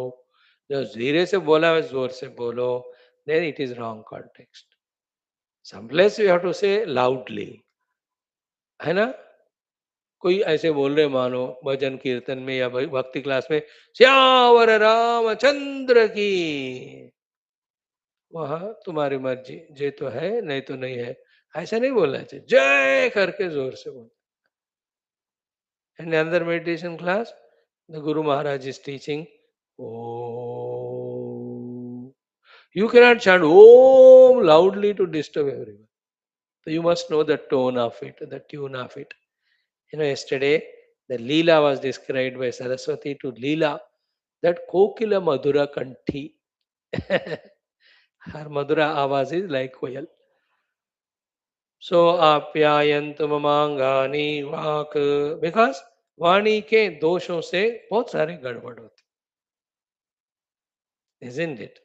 जो धीरे से बोला है जोर से बोलो then it is wrong context. Some place you have to say loudly, है ना? कोई ऐसे बोल रहे मानो भजन कीर्तन में या भक्ति क्लास में श्यावर रामचंद्र की वहाँ तुम्हारी मर्जी जे तो है नहीं तो नहीं है ऐसा नहीं बोलना चाहिए जय करके जोर से बोल. In another meditation class, the Guru Maharaj is teaching. Oh, you cannot chant Om loudly to disturb everyone. So you must know the tone of it, the tune of it. Yesterday the Leela was described by Saraswati to Leela that Kokila Madhura Kanthi. Her Madhura Avaz is like Koyal. So आप्यायन्तु ममांगानी वाक because वाणी के दोषों से बहुत सारी गड़बड़ होती. Isn't it?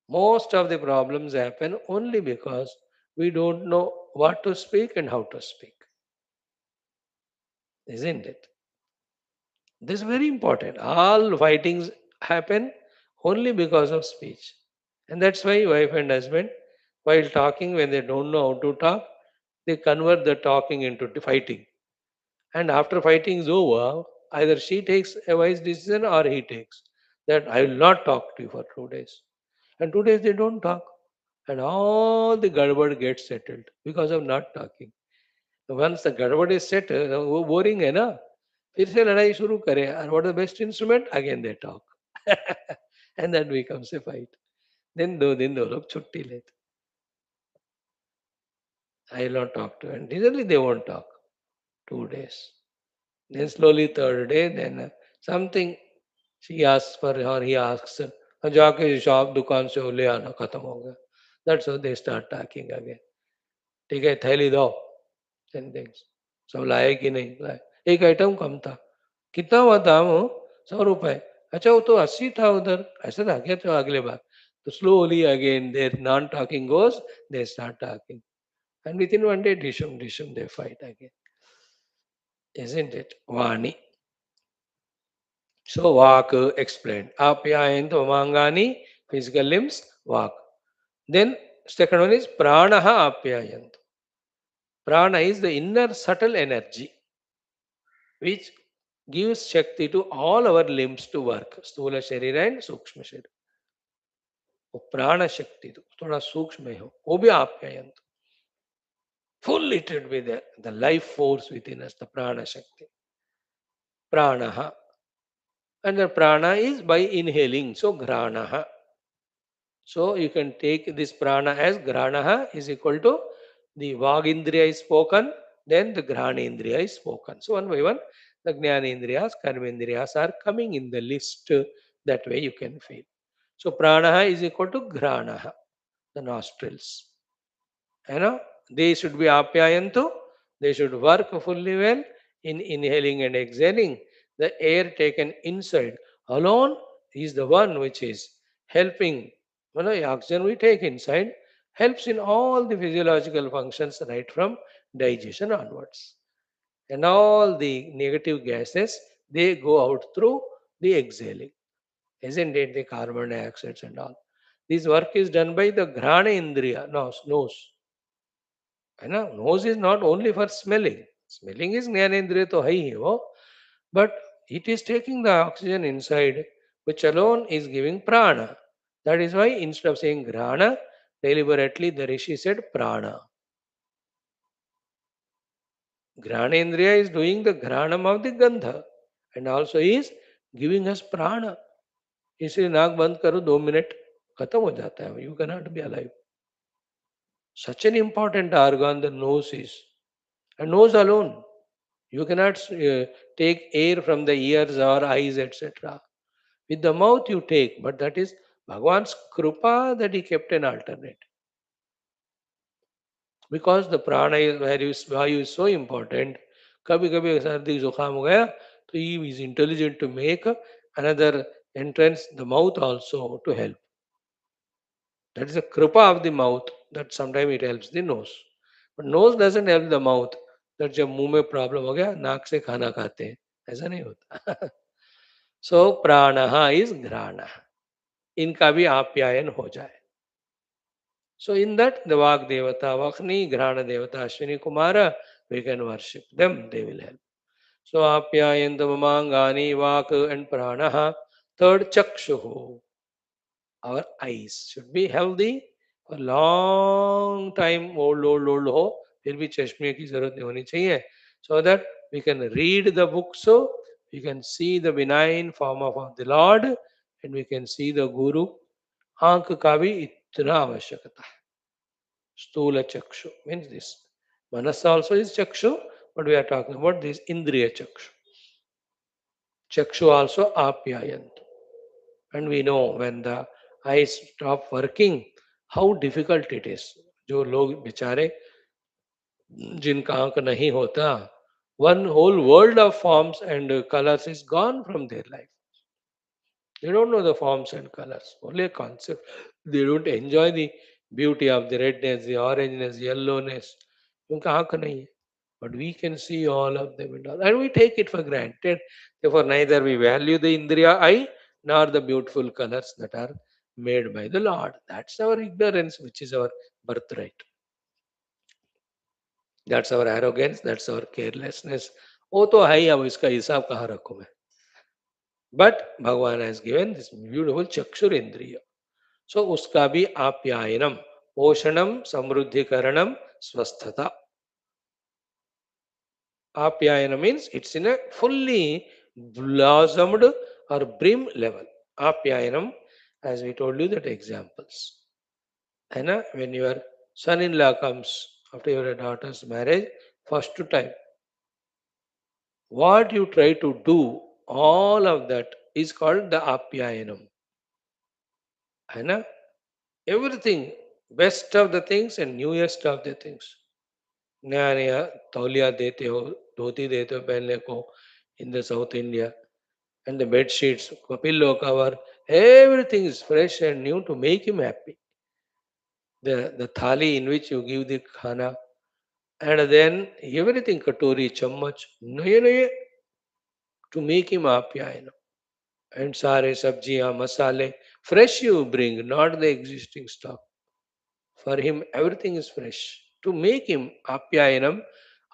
Most of the problems happen only because we don't know what to speak and how to speak. Isn't it? This is very important. All fightings happen only because of speech. And that's why wife and husband, while talking, when they don't know how to talk, they convert the talking into fighting. And after fighting is over, either she takes a wise decision or he takes that I will not talk to you for 2 days. And 2 days they don't talk. And all the gadbad gets settled because of not talking. Once the gadbad is settled, वो boring है ना फिर से लड़ाई शुरू करे and what is the best instrument again they talk. And that becomes a fight. Then दो लोग छुट्टी लेते. I will not talk to you. And usually they won't talk. 2 days. Then slowly third day, then something she asks for or he asks, जाके shop दुकान से वो ले आना खत्म हो गया. That's how they start talking again. ठीक है थैली दो. Then things. सब लाए कि नहीं लाए. एक आइटम कम था. कितना हुआ दाम हो? 100 रुपए. अच्छा वो तो 80 था उधर. ऐसा था क्या तो अगले बार. So slowly again their non-talking goes, they start talking. And within one day, dishum, they fight again. Isn't it? Vani. So Vak explained. Apyayantu Mangani, physical limbs, Vak. Then second one is Pranaha Apyayantu. Prana is the inner subtle energy which gives Shakti to all our limbs to work. Sthula Sharira and Sukshma Sharira. वो प्राण शक्ति तो थोड़ा सूक्ष्म है हो वो भी आप्यायंत full it would be there the life force within us the prana shakti pranaha. And the prana is by inhaling. So granaha. So you can take this prana as granaha is equal to the vagindriya is spoken, then the granendriya is spoken. So one by one, the jnanendriyas, karmendriyas are coming in the list. That way you can feel. So pranaha is equal to granaha, the nostrils. You know, they should be apyayantu. They should work fully well in inhaling and exhaling. The air taken inside alone is the one which is helping. The oxygen we take inside helps in all the physiological functions right from digestion onwards. And all the negative gases, they go out through the exhaling. Isn't it? The carbon dioxide and all. This work is done by the Grana Indriya, nose. Nose is not only for smelling. Smelling is Jnanendriya to hai hi wo, but it is taking the oxygen inside, which alone is giving prana. That is why instead of saying grana, deliberately the Rishi said prana. Granendriya is doing the granam of the gandha and also is giving us prana. इसलिए नाक बंद करो 2 minute खत्म हो जाता है you can not be alive such an important organ the nose is and nose alone you cannot take air from the ears or eyes etc with the mouth you take but that is bhagwan's krupa that he kept an alternate because the prana is vayu is so important कभी कभी सर्दी जुकाम हो गया तो he is intelligent to make another entrance the mouth also to help. That is the kripa of the mouth that sometimes it helps the nose. But nose doesn't help the mouth. That जब मुंह में problem हो गया नाक से खाना खाते हैं ऐसा नहीं होता. सो प्राणः इज घ्राण इनका भी आप्यायन हो जाए. So in that the Vak Devata, Vakni, Grana Devata, Ashwini Kumara, we can worship them, they will help. So Apyayanta Mamangani, Vak and Pranaha. Third, Chakshuhu. Our eyes should be healthy for long time. Old हो फिर भी चश्मे की जरूरत नहीं होनी चाहिए. So that we can read the book, so we can see the benign form of the Lord and we can see the Guru. आंख का भी इतना आवश्यकता है. स्थूल चक्षु means this. Manas also is chakshu, but we are talking about this indriya chakshu. Chakshu also apyayantu. And we know when the eyes stop working, how difficult it is. जो लोग बेचारे जिनका आंख नहीं होता, one whole world of forms and colors is gone from their life. They don't know the forms and colors, only a concept. They don't enjoy the beauty of the redness, the orangeness, yellowness. उनका आंख नहीं है. But we can see all of them and we take it for granted. Therefore, neither we value the Indriya eye nor the beautiful colors that are made by the Lord. That's our ignorance, which is our birthright. That's our arrogance, that's our carelessness. वो तो है ही अब इसका हिसाब कहाँ रखूं मैं. But Bhagavan has given this beautiful Chakshur Indriya. So उसका भी आप्यायनम, पोषणम, समृद्धिकरणम, स्वस्थता. Apyayana means it's in a fully blossomed or brim level. Apyayanam, as we told you that examples. And when your son-in-law comes after your daughter's marriage, first time, what you try to do, all of that is called the Apyayanam. And everything, best of the things and newest of the things. नया नया तौलिया देते हो धोती देते हो पहनने को in the South India and the bed sheets, pillow cover, everything is fresh and new to make him happy. The thali in which you give the khana and then everything katori, chammach, naye naye to make him apyayana. And sare sabjiyan, masale, fresh you bring, not the existing stock. For him, everything is fresh to make him apyayanam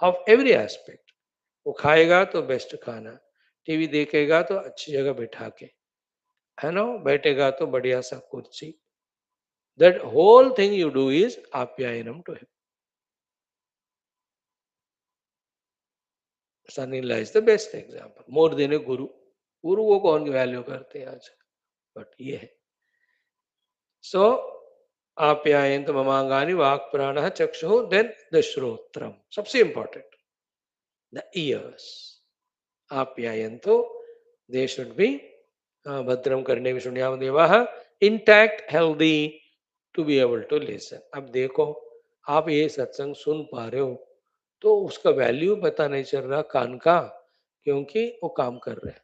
of every aspect. वो खाएगा तो best खाना TV देखेगा तो अच्छी जगह बिठा के है ना बैठेगा तो बढ़िया सा कुर्सी that whole thing you do is आप्यायनम to him son in law is the best example more than a guru गुरु को कौन वैल्यू करते हैं आज बट ये है सो आप्यायन तो ममांगानी वाक् प्राण चक्षु देन द श्रोत्रम सबसे इंपॉर्टेंट द ईयर्स आप्यायन तो दे शुड बी भद्रम करने में सुनियाम देवाः intact healthy to be able to listen. अब देखो आप ये सत्संग सुन पा रहे हो तो उसका वैल्यू पता नहीं चल रहा कान का क्योंकि वो काम कर रहे हैं.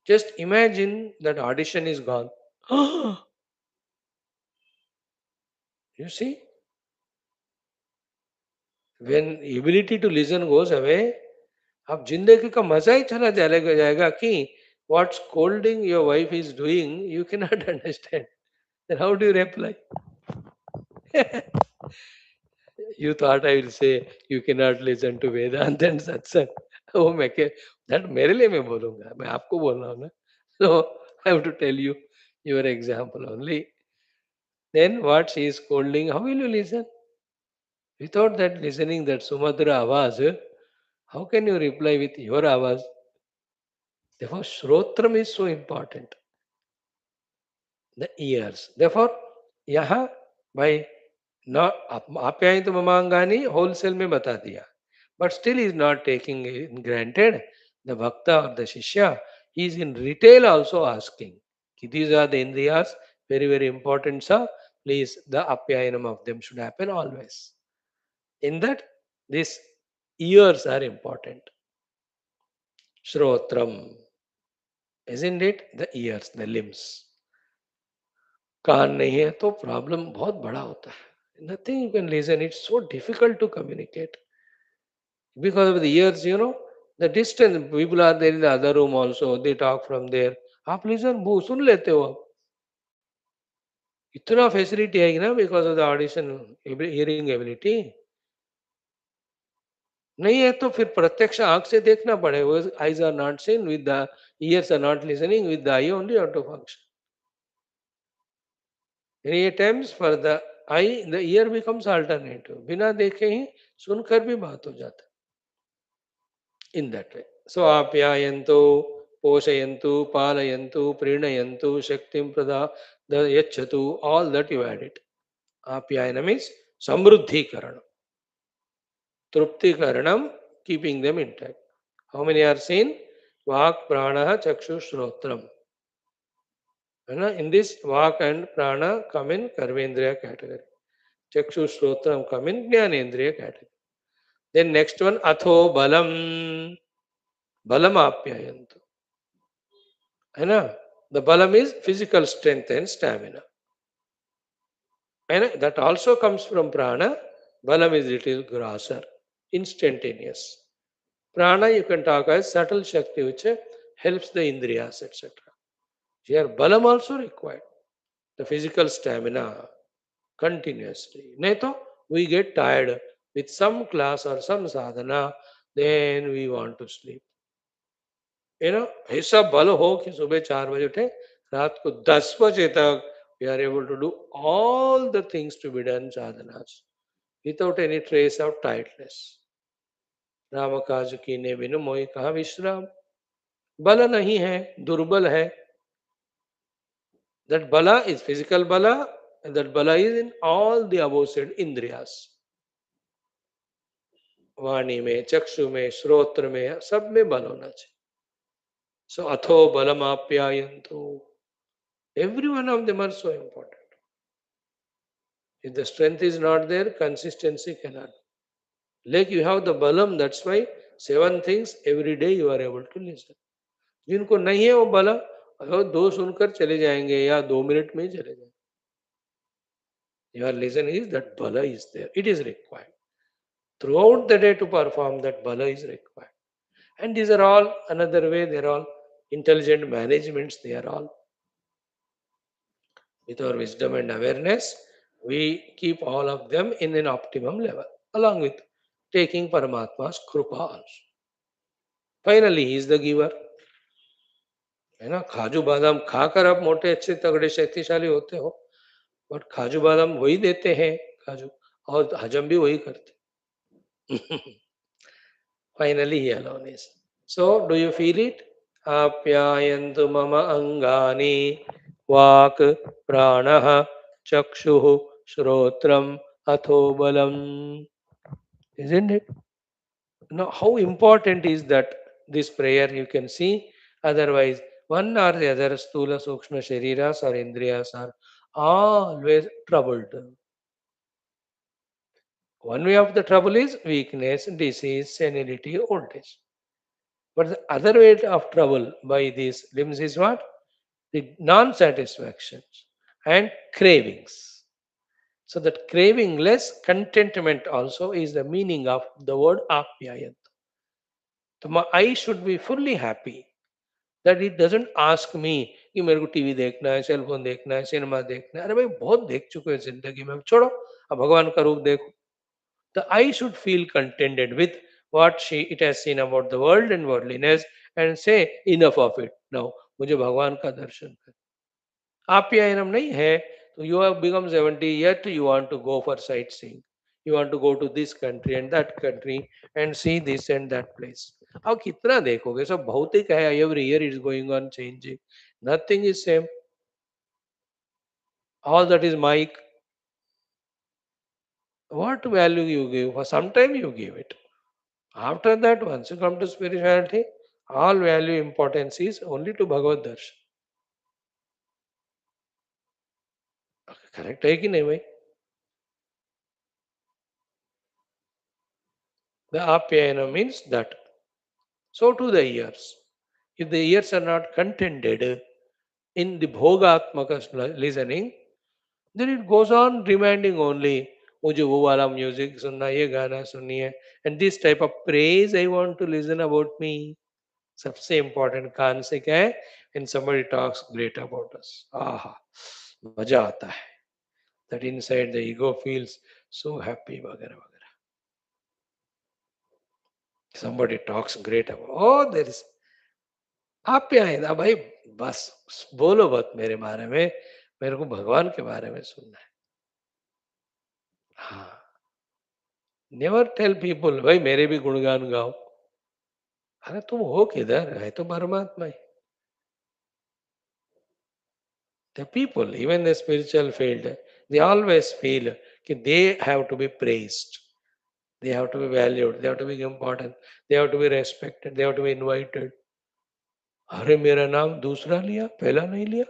Just imagine that audition is gone. You see when ability to listen goes away अब जिंदगी का मजा ही चला जाएगा कि what scolding your wife is doing you cannot understand. Then how do you reply? You thought I will say you cannot listen to Vedanta and satsang. वो मैं के that मेरे लिए मैं बोलूंगा मैं आपको बोल रहा हूँ ना. So I have to tell you your example only. Then what she is scolding, how will you listen? Without that listening, that Sumadra Avaz, how can you reply with your Avaz? Therefore, Shrotram is so important. The ears. Therefore, यहाँ by not आप्यायित ममांगानी wholesale में बता दिया. But still he is not taking it granted. The bhakta or the shishya, he is in retail also asking. कि these are the indriyas, very, very important, sir. Please, the apyayanam of them should happen always. In that, these ears are important. Shrotram, isn't it? The ears, the limbs. कान नहीं है तो problem बहुत बड़ा होता है. Nothing you can listen. It's so difficult to communicate because of the ears. The distance. People are there in the other room also. They talk from there. आप listen, वो सुन लेते हो आप. इतना फैसिलिटी आएगी ना because of the audition hearing ability. नहीं है तो फिर प्रत्यक्ष आंख से देखना पड़ेगा. Eyes are not seen with the ears are not listening with the eye only how to function. Many times for the eye, the ear becomes alternative. बिना देखे ही सुनकर भी बात हो जाता है. In that way. So आप्यायन्तु पोषयन्तु पालयन्तु प्रीणयन्तु शक्तिं प्रदा यच्छतु, all that you add it. आप्यायन means samruddhikaranam. Truptikaranam, keeping them intact. How many are seen? Vak, prana, chakshu, shrotram. In this, vak and prana come in karmendriya category. Chakshu, shrotram come in jnanendriya category. Then next one, atho balam. Balam apyayantu. The balam is physical strength and stamina. And that also comes from prana. Balam is little grosser, instantaneous. Prana you can talk as subtle shakti which helps the indriyas, etc. Here balam also required. The physical stamina continuously. Naito, we get tired with some class or some sadhana, then we want to sleep. ऐसा बल हो कि सुबह 4 बजे उठे, रात को 10 बजे तक we are able to do all the things to be done sadhanas without any trace of tiredness. Ram काज कीने बिनु मोहि कहा विश्राम. बल नहीं है, दुर्बल है. That bala is physical bala, and that bala is in all the above said indriyas. वाणी में, चक्षु में, श्रोत्र में, सब में बल होना चाहिए. So atho balam apyayantu. Every one of them are so important. If the strength is not there, consistency cannot. Like you have the balam, that's why 7 things every day you are able to listen. जिनको नहीं है वो बला, अगर 2 सुनकर चले जाएंगे या 2 मिनट में ही चले जाएंगे. Your lesson is that bala is there. It is required. Throughout the day to perform that bala is required. And these are all another way, they are all intelligent managements, they are all. With our wisdom and awareness, we keep all of them in an optimum level, along with taking Paramatma's Krupa also. Finally, he is the giver. खाजू बादाम खाकर आप मोटे अच्छे तगड़े शक्तिशाली होते हो, but खाजू बादाम वही देते हैं खाजू, और हजम भी वही करते. Finally, he alone is. So, do you feel it? Apyayantu mama angani vak pranah chakshuh shrotram atho balam. Isn't it? Now, how important is that this prayer you can see? Otherwise, one or the other stula sukshma shariras or indriyas are always troubled. One way of the trouble is weakness, disease, senility, old age. But the other way of trouble by these limbs is what? The non-satisfactions and cravings. So that cravingless contentment also is the meaning of the word apyayant. So my I should be fully happy that it doesn't ask me कि मेरे को TV देखना है, cell phone देखना है, cinema देखना है. अरे भाई बहुत देख चुके हो जिंदगी में, छोड़ो अब भगवान का रूप देखो. The eye should feel contented with what it has seen about the world and worldliness and say enough of it. Now, मुझे भगवान का दर्शन कर. आप्यायनम नहीं है तो you have become 70 yet you want to go for sightseeing. You want to go to this country and that country and see this and that place. अब कितना देखोगे सब भौतिक है. Every year it is going on changing. Nothing is same. All that is Mike. What value you give? For some time you give it. After that, once you come to spirituality, all value importance is only to Bhagavad Darshan. Correct है कि नहीं भाई? The apyayana means that. So to the ears. If the ears are not contented in the bhogatmaka listening, then it goes on demanding only मुझे वो वाला music सुनना ये गाना सुनिए and this type of praise I want to listen about me. सबसे important कान से क्या है? when somebody talks great about us, आहा मजा आता है. that inside the ego feels so happy वगैरह वगैरह. somebody talks great about, oh there is आप पे आए ना भाई. बस बोलो मत मेरे बारे में, मेरे को भगवान के बारे में सुनना है. हाँ. नेवर टेल पीपल भाई मेरे भी गुणगान गाओ. अरे तुम हो किधर? है तो परमात्मा ही. The people, even the spiritual field, they always feel that they have to be praised, they have to be valued, they have to be important, they have to be respected, they have to be invited. अरे मेरा नाम दूसरा लिया, पहला नहीं लिया.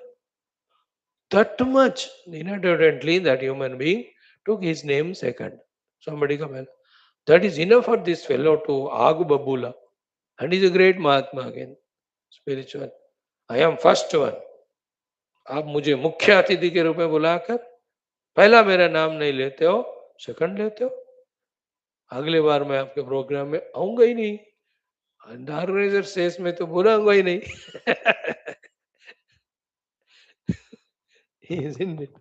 That much inadvertently that human being took his name second. Somebody come in. That is enough for this fellow to Agu Babula. And he's a great Mahatma again, spiritual. I am first one. आप मुझे मुख्य अतिथि के रूप में बुलाकर पहला मेरा नाम नहीं लेते हो, सेकंड लेते हो. अगले बार मैं आपके प्रोग्राम में आऊंगा ही नहीं. ऑर्गेनाइजर सेस में तो बुलाऊंगा ही नहीं. Isn't it?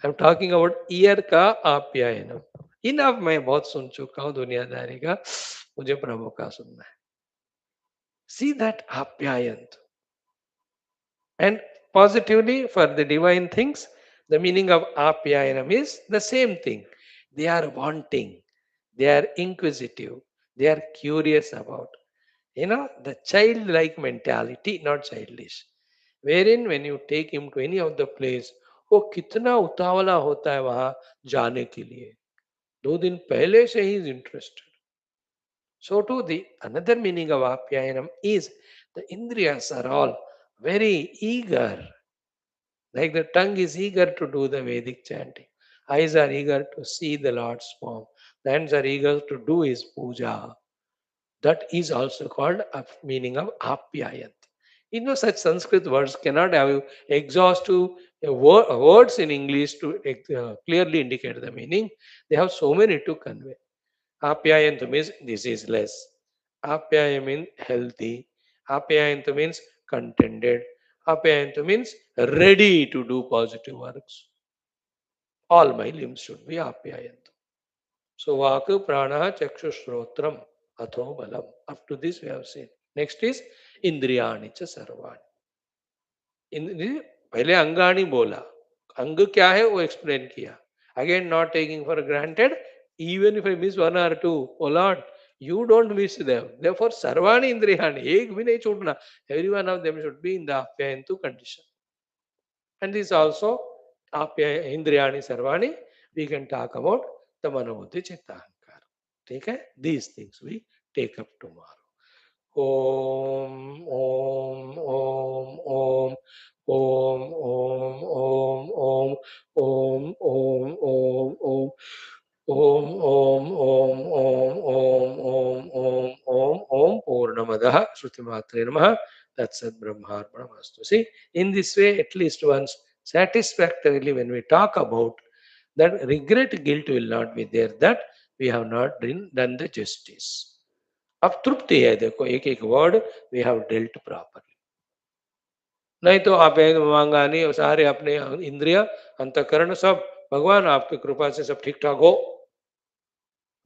I'm talking about year का आप्यायन. इनफ मैं बहुत सुन चुका हूँ दुनियादारी का. मुझे प्रभु का सुनना है. See that आप्यायन. And positively for the divine things, the meaning of apyayanam is the same thing. They are wanting, they are inquisitive, they are curious about. The childlike mentality, not childish. Wherein when you take him to any of the place, वो कितना उतावला होता है वहां जाने के लिए. 2 दिन पहले से ही is interested. So too the another meaning of apyayanam is the indriyas are all very eager. Like the tongue is eager to do the Vedic chanting. Eyes are eager to see the Lord's form. The hands are eager to do his puja. That is also called a meaning of apyayant. Such Sanskrit words cannot have exhaustive words in English to clearly indicate the meaning. They have so many to convey. Apyayant means this is less. Apyaya means healthy. Apyayant means contented. Apyayant means ready to do positive works. All my limbs should be apyayant. So Vaka, Prana, Chakshu, Shrotram, Atho, Balam. Up to this we have seen. Next is Indriyani cha Sarvani. पहले अंगानी बोला. अंग क्या है वो explain किया. Again not taking for granted, even if I miss one or two, oh Lord, you don't miss them. Therefore, Sarvani Indriyani, एक भी नहीं छूटना. Every one of them should be in the apyayantu condition. And this also, Indriyani Sarvani, we can talk about the Manobuddhi Chitta Ahankara. Okay? These things we take up tomorrow. Om, Om, Om, Om. Om, Om, Om, Om, Om, Om, Om, Om. Om, Om, Om, Om, Om, Om, Om, Om, Om, Purnamadaha, Shruti Matre Namaha, that's it, Brahmarpanamastu. See, in this way, at least once, satisfactorily, when we talk about that, regret, guilt will not be there, that we have not done the justice. अब तृप्ति है. देखो एक एक word we have dealt properly. नहीं तो आप मांगा नहीं सारे अपने इंद्रिय अंतकरण सब भगवान आपकी कृपा से सब ठीक ठाक हो.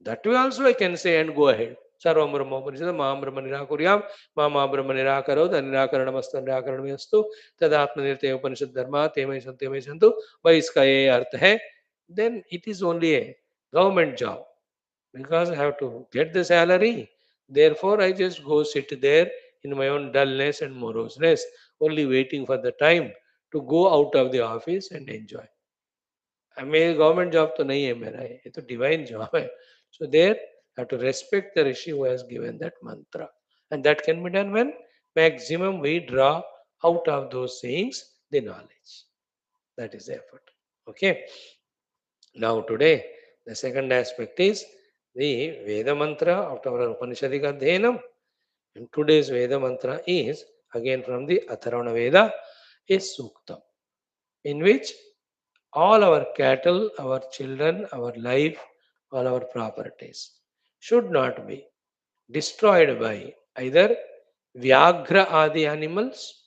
That way also I can say and go ahead. Sarvam Brahma Upanishad, Maham Brahma Nirakuryam, Mama Brahma Nirakaro, the Nirakaranamastu Nirakaranamastu, Tadatma Nirte Upanishad Dharma, Temai Santu, Vaiskaye Artha hai. Then it is only a government job because I have to get the salary. Therefore, I just go sit there in my own dullness and moroseness, only waiting for the time to go out of the office and enjoy. मेरे government job तो नहीं है मेरा ये तो divine job है so there have to respect the rishi who has given that mantra and that can be done when maximum we draw out of those sayings the knowledge that is the effort okay now today the second aspect is the veda mantra of our upanishadic adhyanam and today's veda mantra is again from the atharvana veda is suktam in which all our cattle, our children, our life, all our properties should not be destroyed by either Vyagra Adi animals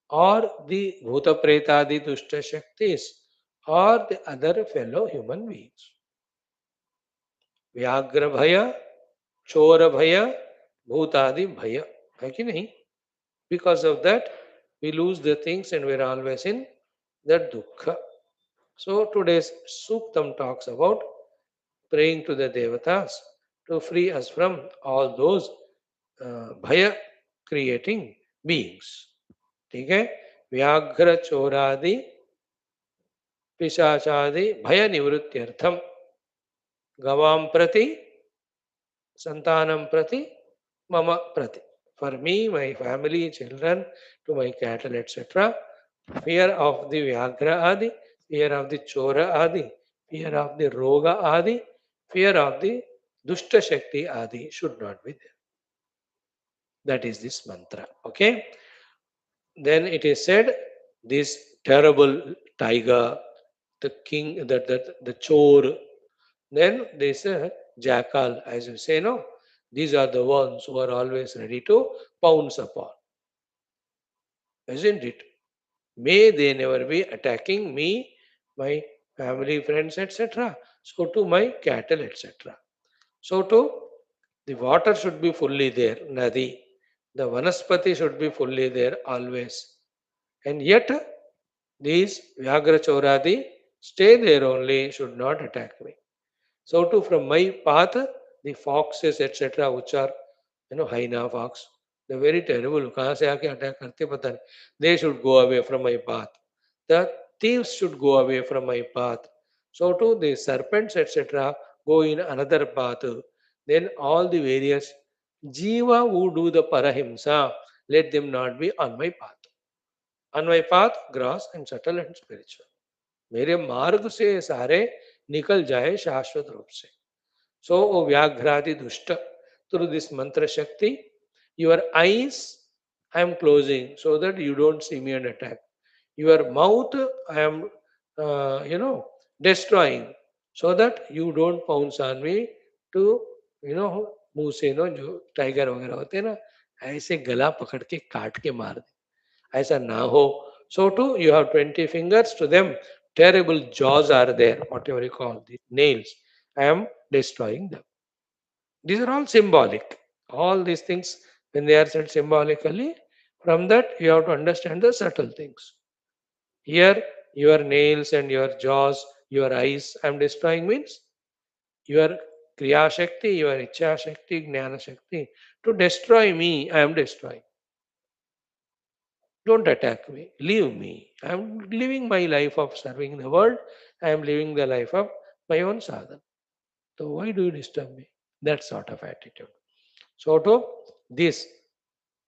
or the Bhuta Pretadi Dushta Shaktis or the other fellow human beings. Vyagra Bhaya, Chora Bhaya, Bhutadi Bhaya. है कि नहीं? Because of that, we lose the things and we're always in that dukkha. So today's Suktam talks about praying to the devatas to free us from all those bhaya creating beings. ठीक है व्याघ्र चोरादि पिशाचादि भय निवृत्त्यर्थम गवाम प्रति संतानम प्रति mama prati. For me, my family, children, to my cattle, etc. Fear of the Vyagra Adi, fear of the Chora Adi, fear of the Roga Adi, fear of the Dushta Shakti Adi should not be there. That is this mantra. Okay. Then it is said, this terrible tiger, the king, the chore, then there's a jackal, as you say, no? These are the ones who are always ready to pounce upon. Isn't it? May they never be attacking me, my family, friends, etc. So to my cattle, etc. So to the water should be fully there, Nadi. The Vanaspati should be fully there always. And yet these Vyagra Choradi stay there only, should not attack me. So too from my path, the foxes, etc., which are hyena fox, they're very terrible. कहाँ से आके attack करते पता नहीं. They should go away from my path. The thieves should go away from my path. So too the serpents, etc., go in another path. Then all the various jiva who do the parahimsa, let them not be on my path. On my path, gross and subtle and spiritual. मेरे मार्ग से सारे निकल जाए शाश्वत रूप से. So, O Vyagradi Dushta, through this mantra Shakti, your eyes I am closing so that you don't see me and attack. Your mouth I am, destroying so that you don't pounce on me to, मुंह से जो tiger वगैरह होते हैं ना ऐसे गला पकड़ के काट के मार दे ऐसा ना हो. So too you have 20 fingers to them. Terrible jaws are there, whatever you call the nails. I am destroying them. These are all symbolic. All these things, when they are said symbolically, from that you have to understand the subtle things. Here, your nails and your jaws, your eyes, I am destroying means your Kriya Shakti, your Ichha Shakti, Jnana Shakti. To destroy me, I am destroying. Don't attack me. Leave me. I am living my life of serving the world. I am living the life of my own sadhana. So why do you disturb me? That sort of attitude. So to this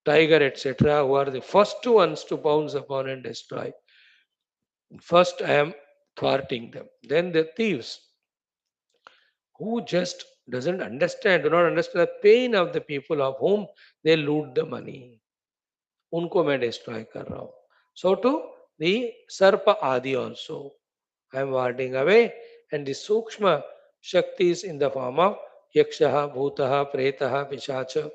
tiger, etc., who are the first ones to pounce upon and destroy. First, I am thwarting them. Then the thieves, who just doesn't understand, do not understand the pain of the people of whom they loot the money. उनको मैं destroy कर रहा हूँ. So to the sarpa adi also, I am warding away, and the sukshma shaktis in the form of yakshaha, bhutaha, pretaha, pichacha,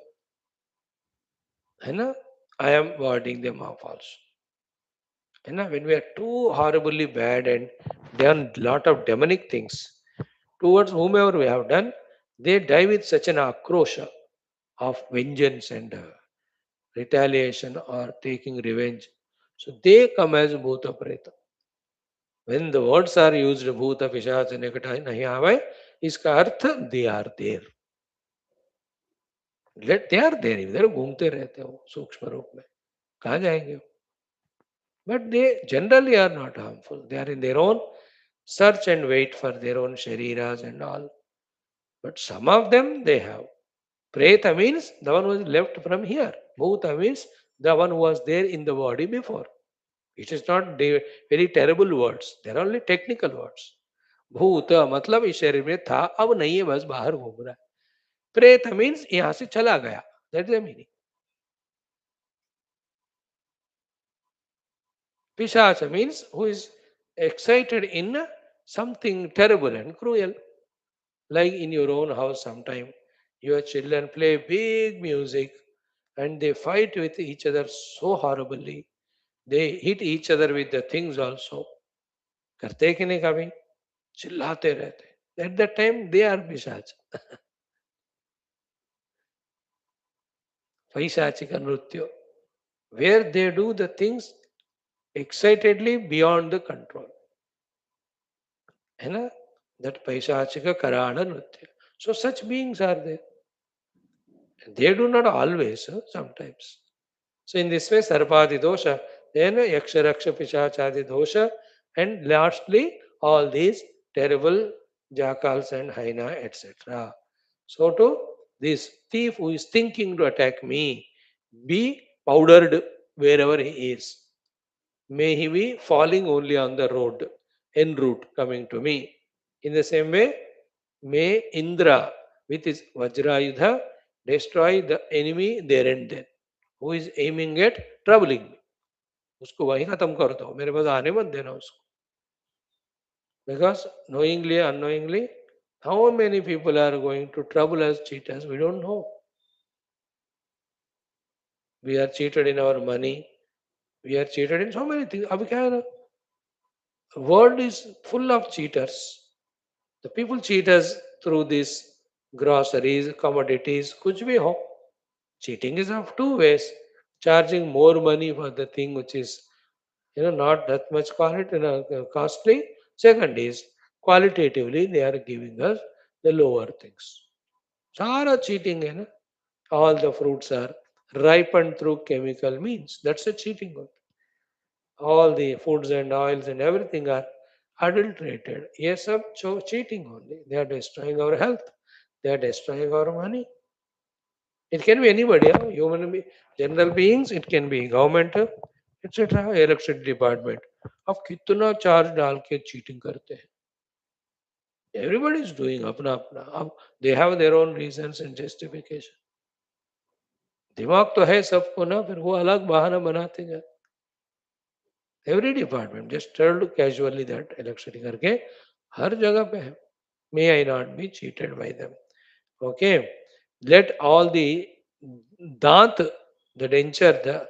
है ना? I am warding them off also. You know, when we are too horribly bad and done lot of demonic things towards whomever we have done, They die with such an akrosha of vengeance and retaliation or taking revenge. So they come as bhuta preta. When the words are used bhuta पिशाच निकट नहीं आवे, इसका अर्थ they are there. Let they are there. इधर घूमते रहते हो सूक्ष्म रूप में, कहाँ जाएंगे? But they generally are not harmful. They are in their own search and wait for their own shariras and all. But some of them they have. Preta means the one who is left from here. Bhuta means the one who was there in the body before. It is not very terrible words. They are only technical words. भूत मतलब इस शरीर में था, अब नहीं है, बस बाहर घूम रहा है. प्रेत मीन्स यहां से चला गया. That is the meaning. पिशाच means who is excited in something terrible and cruel. Like in your own house, sometime your children play big music and they fight with each other so horribly. They hit each other with the things also. करते कि नहीं कभी? चिल्लाते रहते. At that time they are पिशाच. पैशाचिक नृत्य. Where they do the things excitedly beyond the control. है ना? That पैशाचिक कराण नृत्य. So such beings are there. They do not always, sometimes. So in this way, Sarpadi dosha, then Yaksha Raksha Pichachadi dosha, and lastly, all these terrible jackals and hyena, etc. So to this thief who is thinking to attack me, be powdered wherever he is. May he be falling only on the road, en route coming to me. In the same way, may Indra with his Vajrayudha destroy the enemy there and then, who is aiming at troubling me. उसको वहीं खत्म कर दो, मेरे पास आने मत देना उसको. Because knowingly, unknowingly, how many people are going to trouble us, cheat us, we don't know. We are cheated in our money. We are cheated in so many things. अब क्या है ना? The world is full of cheaters. The people cheat us through these groceries, commodities, कुछ भी हो. Cheating is of two ways. Charging more money for the thing which is, not that much quality, costly. Second is qualitatively they are giving us the lower things. सारा cheating है ना. All the fruits are ripened through chemical means. That's a cheating. All the foods and oils and everything are adulterated. Yes, sir, cheating only. They are destroying our health. They are destroying our money. It can be anybody, human general beings. It can be government, etc. Electricity department. अब कितना charge डाल के cheating करते हैं. Everybody is doing अपना अपना. अब they have their own reasons and justification. दिमाग तो है सबको ना, फिर वो अलग बहाना बनाते हैं. Every department just told casually that electricity करके हर जगह पे है. May I not be cheated by them. Okay. Let all the dant, the denture, the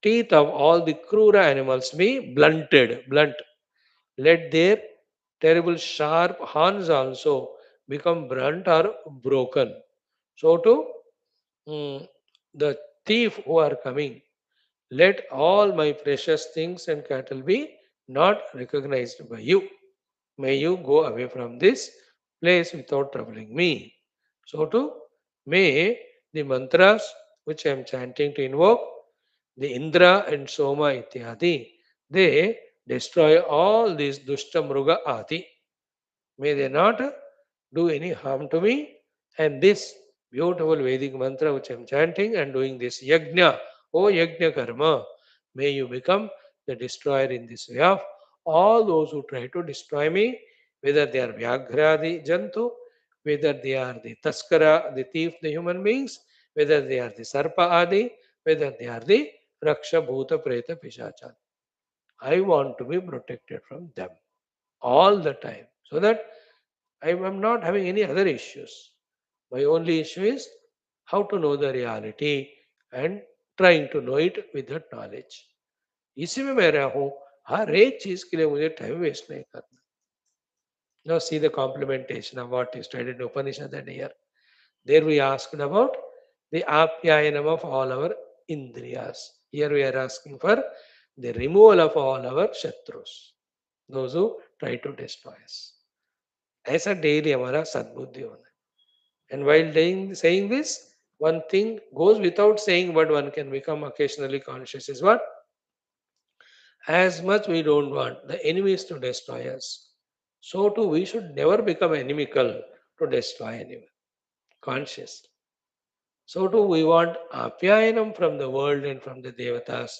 teeth of all the krura animals be blunted, blunt. Let their terrible sharp horns also become blunt or broken. So to the thief who are coming, let all my precious things and cattle be not recognized by you. May you go away from this place without troubling me. So to may the mantras which I am chanting to invoke, the Indra and Soma ityadi, they destroy all these dushta mruga adi. May they not do any harm to me. And this beautiful Vedic mantra which I am chanting and doing this yajna, O yajna karma, may you become the destroyer in this way of all those who try to destroy me, whether they are Vyagradi Jantu, whether they are the Taskara, the thief, the human beings, whether they are the Sarpa Adi, whether they are the Raksha Bhuta Preta Pishacha. I want to be protected from them all the time so that I am not having any other issues. My only issue is how to know the reality and trying to know it with that knowledge. इसी में मैं रहा हूँ. हर एक चीज के लिए मुझे टाइम वेस्ट नहीं करना. Now see the complementation of what you studied in Upanishad and here. There we asked about the apyayanam of all our indriyas. Here we are asking for the removal of all our shatrus, those who try to destroy us. ऐसा daily हमारा सद्बुद्धि होना है. And while saying this, one thing goes without saying, but one can become occasionally conscious is what? As much we don't want the enemies to destroy us, so too we should never become inimical to destroy anyone. Conscious. So too we want apyayanam from the world and from the devatas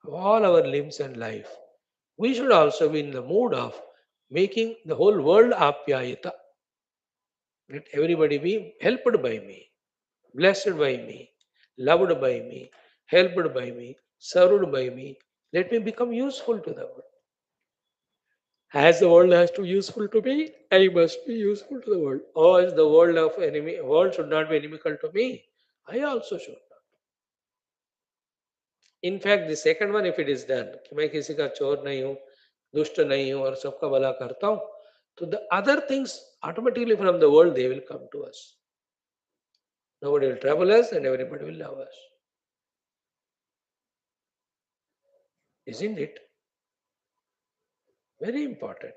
of all our limbs and life. We should also be in the mood of making the whole world apyayita. Let everybody be helped by me, blessed by me, loved by me, helped by me, served by me. Let me become useful to the world. As the world has to be useful to me, I must be useful to the world. Or as the world should not be inimical to me, I also should not. In fact, the second one, if it is done, कि मैं किसी का चोर नहीं हूँ, दुष्ट नहीं हूँ और सबका भला करता हूँ, so the other things automatically from the world they will come to us. Nobody will trouble us and everybody will love us. Isn't it? Very important.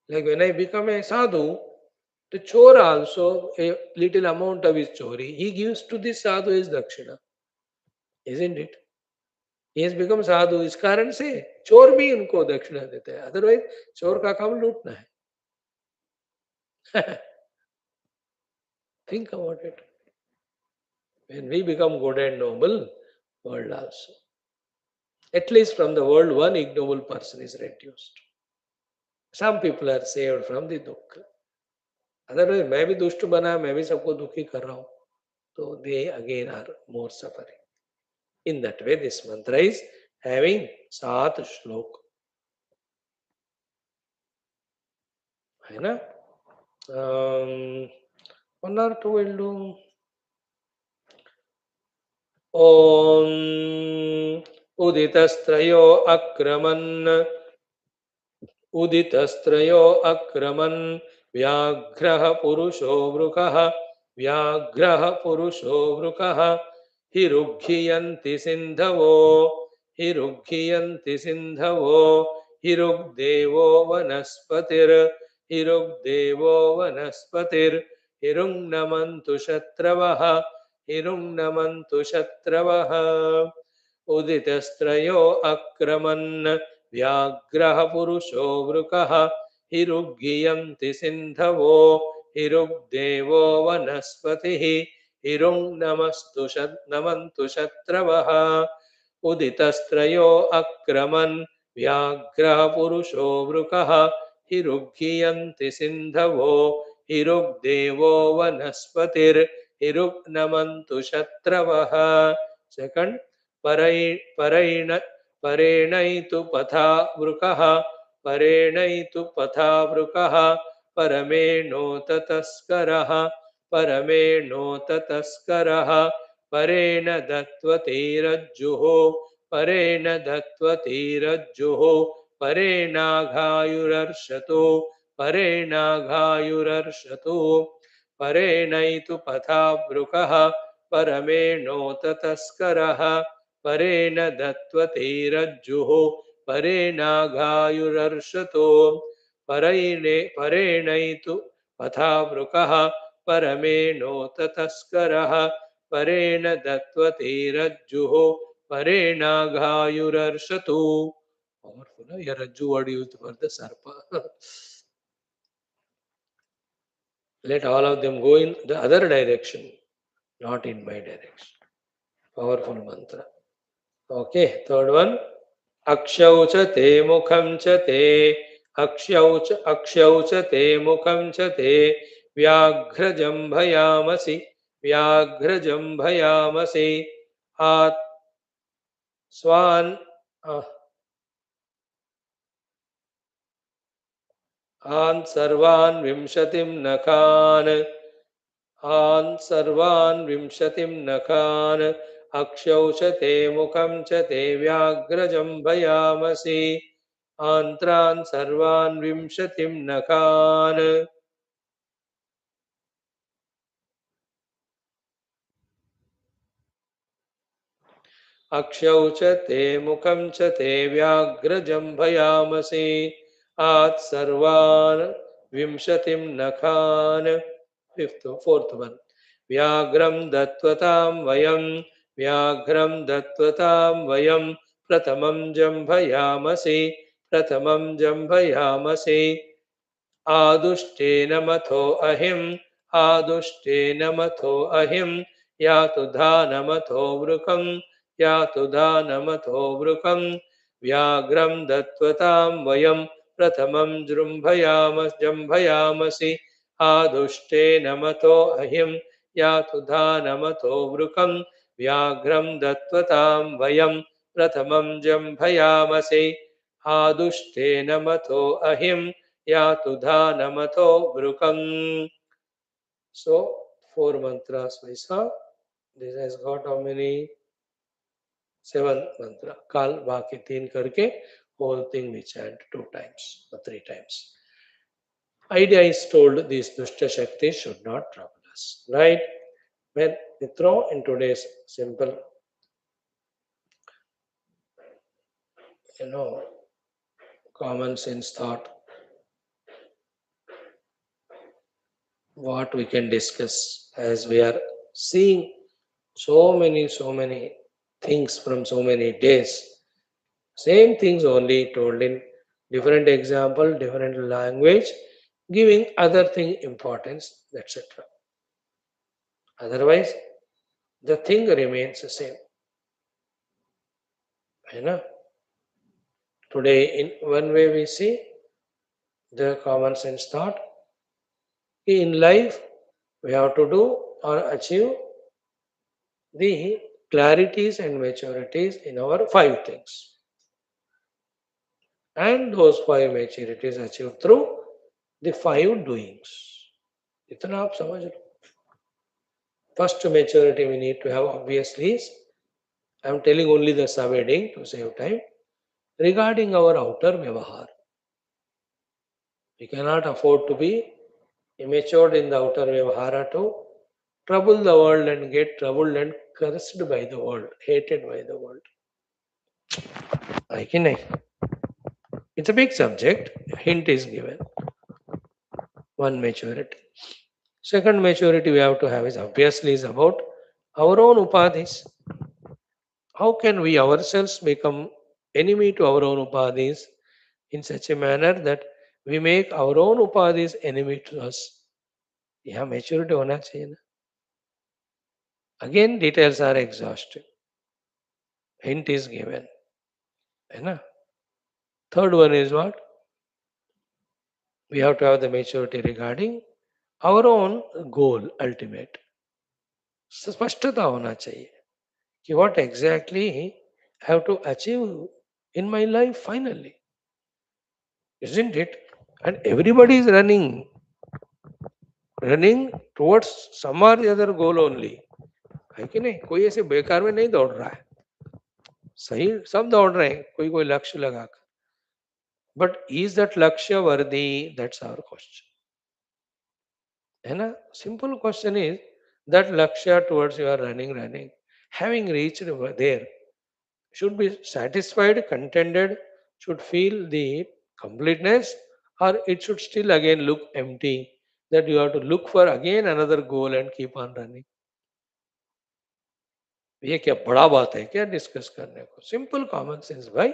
Like when I become a sadhu, the chor also, a little amount of his chori, he gives to the sadhu as dakshina. Isn't it? He has become sadhu इस कारण से चोर भी उनको दक्षिणा देते हैं. Otherwise चोर का काम लूटना है. Think about it. When we become good and noble, world also. At least from the world, one ignoble person is reduced. Some people are saved from the dukkha. Otherwise, मैं भी दुष्ट बना, मैं भी सबको दुखी कर रहा हूँ. So they again are more suffering. In that way, this mantra is having 7 श्लोक. है ना? One or two will do. Om Uditastrayo Akraman Uditastrayo Akraman Vyagraha Purusho Vrukaha Vyagraha Purusho Vrukaha Hirughiyanti Sindhavo Hirughiyanti Sindhavo Hirugdevo Vanaspatir Hirugdevo Vanaspatir Hirungnamantu Shatravaha Hirungnamantu Shatravaha Uditastrayo Akraman Vyagraha Purusho Vrukaha Hirughiyanti Sindhavo Hirugdevo Vanaspatihi Hirungnamantu Shatravaha Uditastrayo Akraman Vyagraha Purusho Vrukaha Hirughiyanti Sindhavo Hirugdevo Vanaspatir Hirugnamantu Shatravaha. Second, Parenaitu Patha Vrukaha Parenaitu Patha Vrukaha Parameno Tataskaraha Parameno Tataskaraha Parena Dattvatirajjuho Parena Dattvatirajjuho Parenaghayurarshatu Parenaghayurarshatu Parenaitu Patha Vrukaha Parameno Tataskaraha Parena Dattvatirajjuho Parenaghayurarshatu Parenaitu Patha Vrukaha Parameno Tataskaraha Parena Dattvatirajjuho Parenaghayurarshatu. Powerful, huh? Your Rajju word used for the Sarpa. Let all of them go in the other direction, not in my direction. Powerful mantra. Okay, third one. Akshaucha te mukham cha te Akshaucha te mukham cha te Vyagrajambhayamasi Vyagrajambhayamasi At Swan An Sarvan Vimshatim Nakan An Sarvan Vimshatim Nakan Akshaucha te mukham cha te Vyagrajambhayamasi. आन्त्रान् सर्वान् विंशतिं नखान् अक्षौ च ते मुखं च ते व्याघ्रजम्भयामसि आत् सर्वान् विंशतिं नखान् fourth one व्याघ्रं दत्वतां वयं व्याघ्रं दत्वतां वयं प्रथमं जम्भयामसि प्रथमं जम्भयामसि आदुष्टेन मथो अहिम् आदुष्टेन मथो अहिम् यातु धानमथो वृकम् यातु धानमथो वृकम् व्याघ्रं दत्वतां वयं प्रथमं जृम्भयामसि आदुष्टेन मथो अहिम् यातु धानमथो वृकम् व्याघ्रं दत्वतां वयं प्रथमं जम्भयामसि आदुष्टेन मथो अहिम् यातु धानमथो brukam. So, four mantras we saw. This has got how many? Seven mantra. Kal baki teen karke whole thing we chant two times or three times. Idea is told these dushta shaktis should not trouble us. Right? When we throw in today's simple, you know, common sense thought, what we can discuss as we are seeing so many things from so many days. Same things only told in different example, different language, giving other thing importance, etc. Otherwise, the thing remains the same. You know, today in one way we see the common sense thought. In life, we have to do or achieve the clarities and maturities in our five things. And those five maturities achieved through the five doings. इतना आप समझ लो. First maturity we need to have obviously is, I am telling only the subheading to save time, regarding our outer vyavahar. We cannot afford to be immature in the outer vyavahara to trouble the world and get troubled and cursed by the world, hated by the world. It's a big subject. Hint is given. One maturity. Second maturity we have to have is obviously is about our own upadhis. How can we ourselves become enemy to our own upadhis in such a manner that we make our own upadhis enemy to us? Yeah, maturity होना चाहिए ना. Again, details are exhaustive. Hint is given. है ना? Third one is what? We have to have the maturity regarding our own goal, ultimate. स्पष्टता होना चाहिए कि what exactly I have to achieve in my life finally. Isn't it? And everybody is running towards some or the other goal only. है कि नहीं? कोई ऐसे बेकार में नहीं दौड़ रहा है. सही सब दौड़ रहे हैं कोई कोई लक्ष्य लगाकर. But is that lakshya worthy? That's our question. है ना? Simple question is that lakshya towards you are running, having reached there, should be satisfied, contented, should feel the completeness, or it should still again look empty, that you have to look for again another goal and keep on running. ये क्या बड़ा बात है क्या discuss करने को? Simple common sense भाई.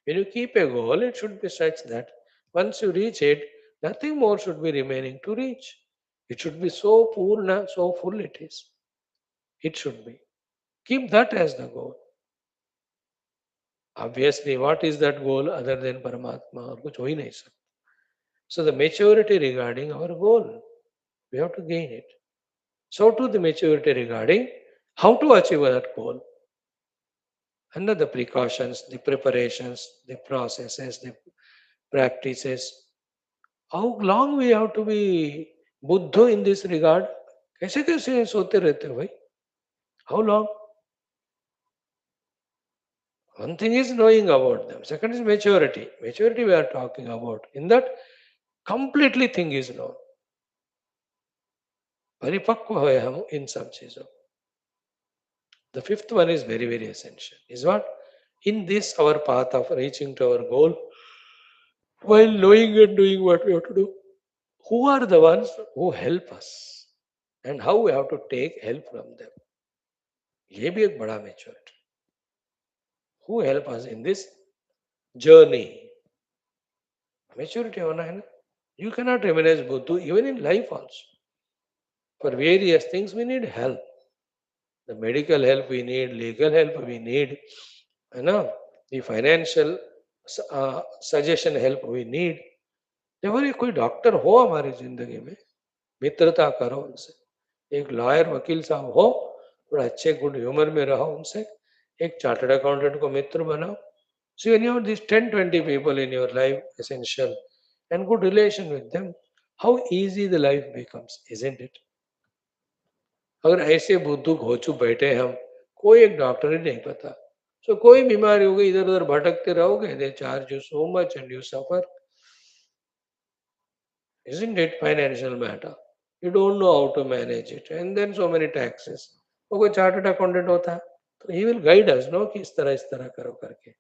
When you keep a goal, it should be such that once you reach it, nothing more should be remaining to reach. It should be so purna, so full it is. It should be. Keep that as the goal. Obviously, what is that goal other than Paramatma? और कुछ हो ही नहीं सकता. So the maturity regarding our goal, we have to gain it. So too the maturity regarding how to achieve that goal. And the precautions, the preparations, the processes, the practices. How long we have to be Buddha in this regard? कैसे कैसे सोते रहते हो भाई? How long? One thing is knowing about them. Second is maturity. Maturity we are talking about. In that, completely thing is known. परिपक्व हुए हम इन सब चीजों. The fifth one is very, very essential. Is what? In this our path of reaching to our goal, while knowing and doing what we have to do, who are the ones who help us and how we have to take help from them. ये भी एक बड़ा maturity. Who help us in this journey? Maturity होना है ना. You cannot remain as Buddha even in life also. For various things we need help. The medical help we need, legal help we need, you know, the financial suggestion help we need. जब कोई doctor हो हमारी जिंदगी में, मित्रता करो उनसे. एक लॉयर वकील साहब हो, थोड़ा अच्छे गुड ह्यूमर में रहो उनसे. एक चार्टर्ड अकाउंटेंट को मित्र बनाओ. So when you have these 10-20 people in your life, essential, and good relation with them, how easy the life becomes, isn't it? अगर ऐसे बुद्धू घोचू बैठे हम, कोई एक डॉक्टर ही नहीं पता, तो कोई बीमारी हो गई इधर उधर भटकते रहोगे, they charge you so much and you suffer. Isn't it financial matter? You don't know how to manage it, and then so many taxes. वो कोई चार्टर्ड अकाउंटेंट होता है, तो he will guide us, no, कि इस तरह करो करके.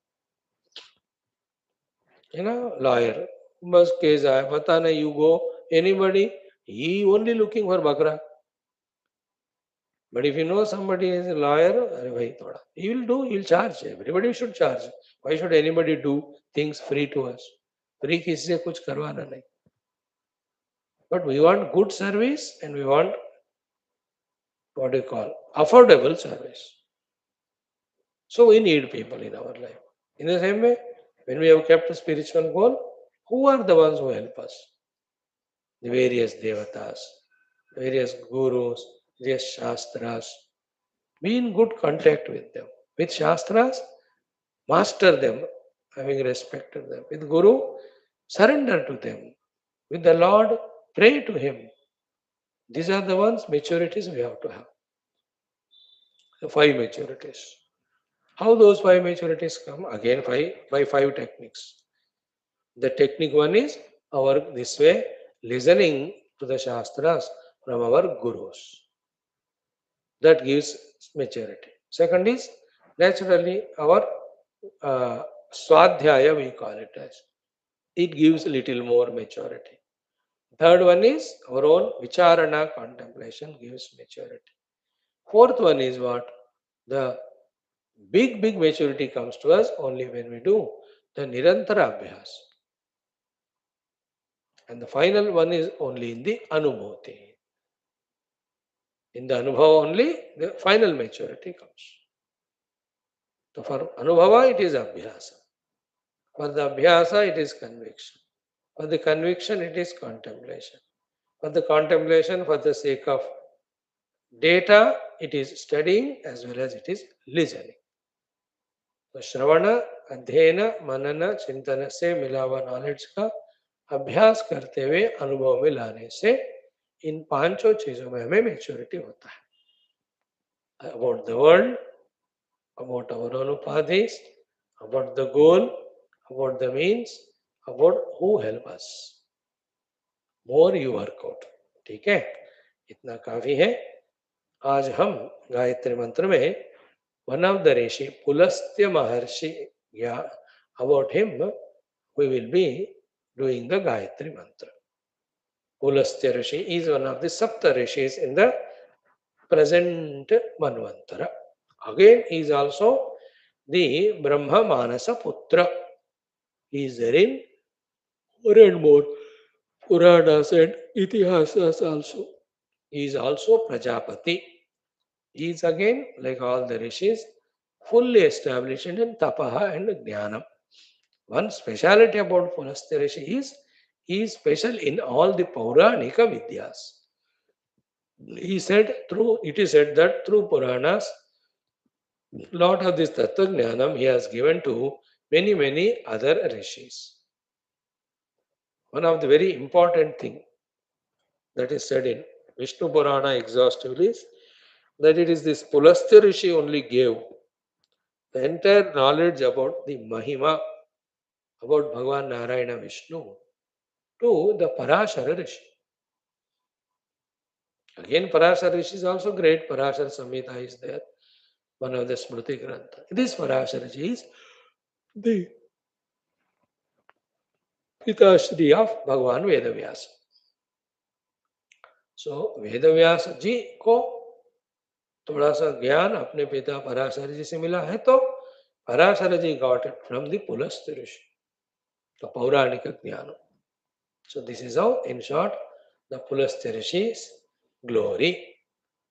You know, lawyer, बस केस आया, पता नहीं, you go anybody, he only looking for bakra. But if you know somebody is a lawyer, अरे भाई थोड़ा, he will do, he will charge. Everybody should charge. Why should anybody do things free to us? Free किसी से कुछ करवाना नहीं. But we want good service and we want what do you call affordable service. So we need people in our life. In the same way, when we have kept a spiritual goal, who are the ones who help us? The various devatas, various gurus, various shastras. Be in good contact with them. With shastras, master them, having respected them. With guru, surrender to them. With the Lord, pray to him. These are the ones maturities we have to have. The five maturities. How those five maturities come? Again, by five techniques. The technique one is our this way listening to the shastras from our gurus. That gives maturity. Second is naturally our swadhyaya, we call it as. It gives little more maturity. Third one is our own vicharana, contemplation gives maturity. Fourth one is what? The big maturity comes to us only when we do the nirantara abhyas. And the final one is only in the anubhuti. In the anubhava only the final maturity comes. So for anubhava it is abhyasa. For the abhyasa it is conviction. For the conviction it is contemplation. For the contemplation, for the sake of data, it is studying as well as it is listening. तो श्रवण, अध्ययन, मनन, चिंतन से मिला हुआ knowledge का अभ्यास करते हुए अनुभव में लाने से इन पांचों चीजों में हमें मैच्योरिटी होता है. About the world, about our own उपाधिज, about the goal, about the means, about who help us. More you work out. ठीक है, इतना काफी है. आज हम गायत्री मंत्र में one of the rishi, Pulasthya Maharshi, yeah, about him, we will be doing the Gayatri mantra. Pulasthya Rishi is one of the Sapta Rishis in the present Manvantara. Again, he is also the Brahma Manasa Putra. He is there in more and more Puranas and Itihasas also. He is also Prajapati. He is again, like all the rishis, fully established in tapaha and jnanam. One speciality about Pulasthya Rishi is he is special in all the Pauranika Vidyas. It is said that through Puranas, lot of this Tattva Jnanam he has given to many other rishis. One of the very important thing that is said in Vishnu Purana exhaustively is that it is this Pulasthya Rishi only gave The entire knowledge about the Mahima, about Bhagavan Narayana Vishnu, to the Parashara Rishi. Again, Parashara Rishi is also great. Parashara Samhita is there, one of the Smriti Grantha. This Parashara Rishi is the Pitashri of Bhagavan Vedavyasa. So, Vedavyasa जी को थोड़ा सा ज्ञान अपने पिता पराशर जी से मिला है, तो Parashar ji got it from the Pulastya rishi, तो पौराणिक ज्ञान. So this is how, in short, the Pulastya Rishi's glory.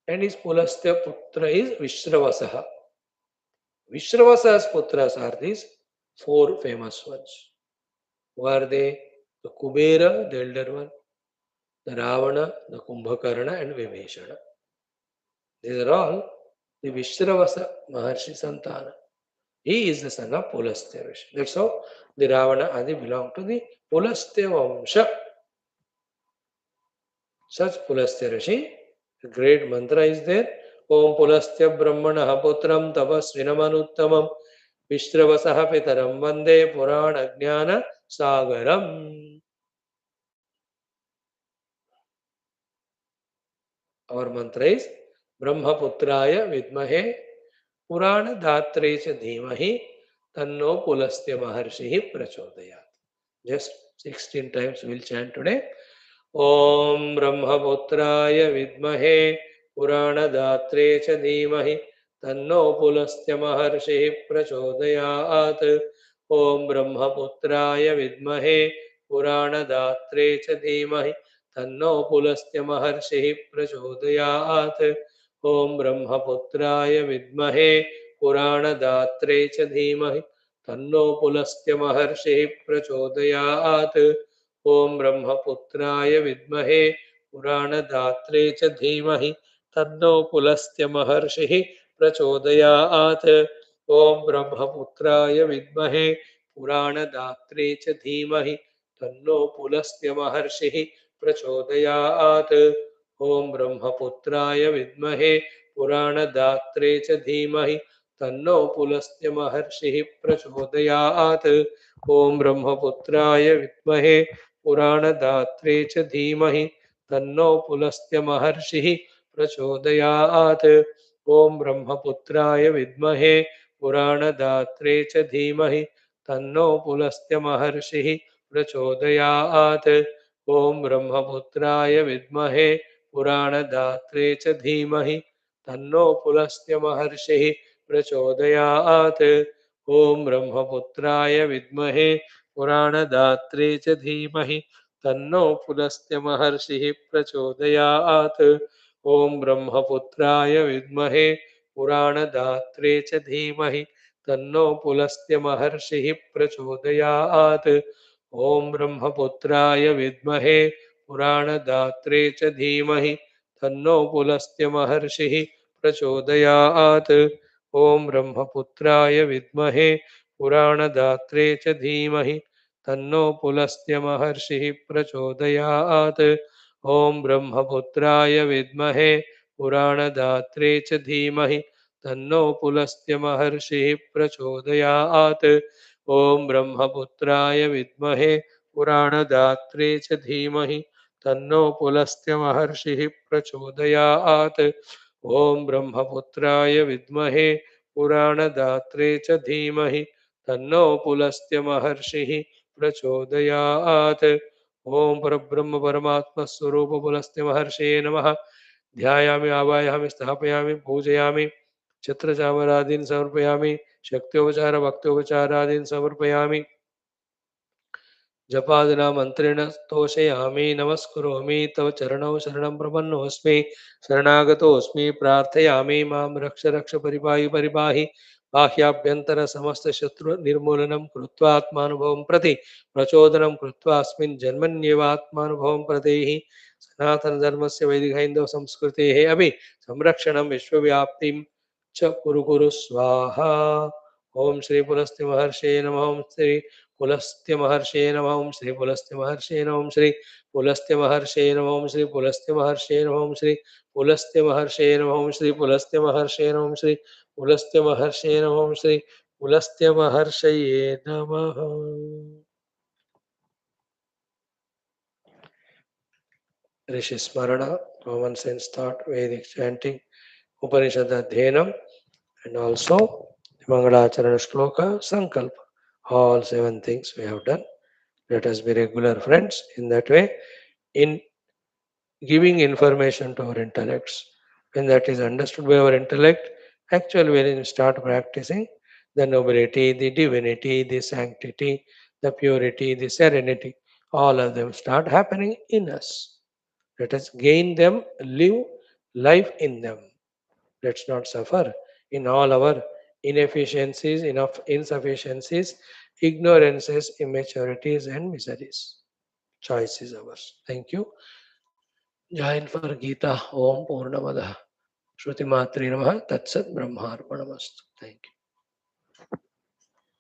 And his Pulastya Putra is Vishravasa. Vishravasa's Putras are these four famous ones. Who are they? The Kubera, the elder one, the Ravana, the Kumbhakarna, and Vimeshana. These are all the Vishravasa Maharshi Santana. He is the son of Pulastya Rishi. That's how the Ravana Adi belong to the Pulastya Vamsha. Such Pulastya Rishi, a great mantra is there. Om Pulastya Brahmana Putram Tapasvinamanuttama Vishravasa Pitaram Vande Purana Jnana Sagaram. Our mantra is Brahmaputraya Vidmahe Purana Dhatre Cha Dhimahi Tanno Pulastya Maharshihi Prachodayat. Just 16 times we will chant today. Om Brahmaputraya Vidmahe Puranadatre Cha Dhimahi Tanno Pulastya Maharshihi Prachodayat. Om Brahmaputraya Vidmahe Puranadatre Cha Dhimahi Tanno Pulastya Maharshihi Prachodayat. Om Brahmaputraya Vidmahe Puranadatre Cha Dhimahi Tanno Pulastya Maharshihi Prachodayat. Om Brahmaputraya Vidmahe Puranadatre Cha Dhimahi Tanno Pulastya Maharshihi Prachodayat. Om Brahmaputraya Vidmahe Puranadatre Cha Dhimahi Tanno Pulastya Maharshihi Prachodayat. Om Brahmaputraya Vidmahe Puranadatre Cha Dhimahi Tanno Pulastya Maharshihi Prachodayat. Om Brahmaputraya Vidmahe Puranadatre Cha Dhimahi Tanno Pulastya Maharshihi Prachodayat. Om Brahmaputraya Vidmahe Puranadatre Cha Dhimahi Tanno Pulastya Maharshihi Prachodayat. Om Brahmaputraya Vidmahe Puranadatre Cha Dhimahi Tanno Pulastya Maharshihi Prachodayat. Om Brahmaputraya Vidmahe Puranadatre Cha Dhimahi Tanno Pulastya Maharshihi Prachodayat. Om Brahmaputraya Vidmahe Puranadatre Cha Dhimahi Tanno Pulastya Maharshihi Prachodayat. Om Brahmaputraya Vidmahe Puranadatre Cha Dhimahi Tanno Pulastya Maharshihi Prachodayat. Om Brahmaputraya Vidmahe Puranadatre Cha Dhimahi Tanno Pulastya Maharshihi Prachodayat. Om Brahmaputraya Vidmahe Puranadatre Cha Dhimahi Tanno Pulastya Maharshihi Prachodayat. Om Brahmaputraya Vidmahe Puranadatre Cha Dhimahi Tanno Pulastya Maharshihi Prachodayat. Om Brahmaputraya Vidmahe Puranadatre Cha Dhimahi Tanno Pulastya Maharshihi Prachodayat. Om Parabrahma Paramatma Swarupa Pulastya Maharshiye Namaha. ध्यायामि आवायामि स्थापयामि पूजयामि छत्रचामरादीन् समर्पयामि शक्त्योपचार भक्त्योपचारादीन् समर्पयामि जपादिना मन्त्रेण स्तोषयामि नमस्कुरोमि तव चरणौ शरणं प्रपन्नोऽस्मि शरणागतोऽस्मि प्रार्थयामि मां रक्ष रक्ष परिपाहि परिपाहि बाह्याभ्यन्तर समस्त शत्रु निर्मूलनं कृत्वा आत्मानुभवं प्रति प्रचोदनं कृत्वा अस्मिन् जन्मन्येवात्मानुभवं प्रदेहि सनातन धर्मस्य वैदिक हैन्दव संस्कृतेः अपि संरक्षणं विश्वव्याप्तिं च कुरु कुरु स्वाहा. ओम श्री पुलस्त्य महर्षे नमः. ओम श्री पुलस्त्य महर्षे नमः. ओम श्री पुलस्त्य महर्षे नमः. ओम श्री पुलस्त्य महर्षे नमः. ओम श्री पुलस्त्य महर्षे नमः. ओम श्री पुलस्त्य महर्षे नमः. ओम श्री पुलस्त्य महर्षे नमः. ओम Shri Pulastya Maharshye Namah Shri Pulastya Maharshaye Namaha. Rishi Smarana, common sense thought, Vedic chanting, Upanishad Adhyanam, and also the Mangalacharana Shloka, Sankalpa. All seven things we have done. Let us be regular friends in that way, in giving information to our intellects. When that is understood by our intellect, actually when we start practicing, the nobility, the divinity, the sanctity, the purity, the serenity, all of them start happening in us. Let us gain them, live life in them. Let's not suffer in all our inefficiencies, enough insufficiencies, ignorances, immaturities, and miseries. Choice is ours. Thank you. Join for Gita. Om Purnamada. Shruti Matri Namaha. Tatsat Brahmarpanamastu. Thank you.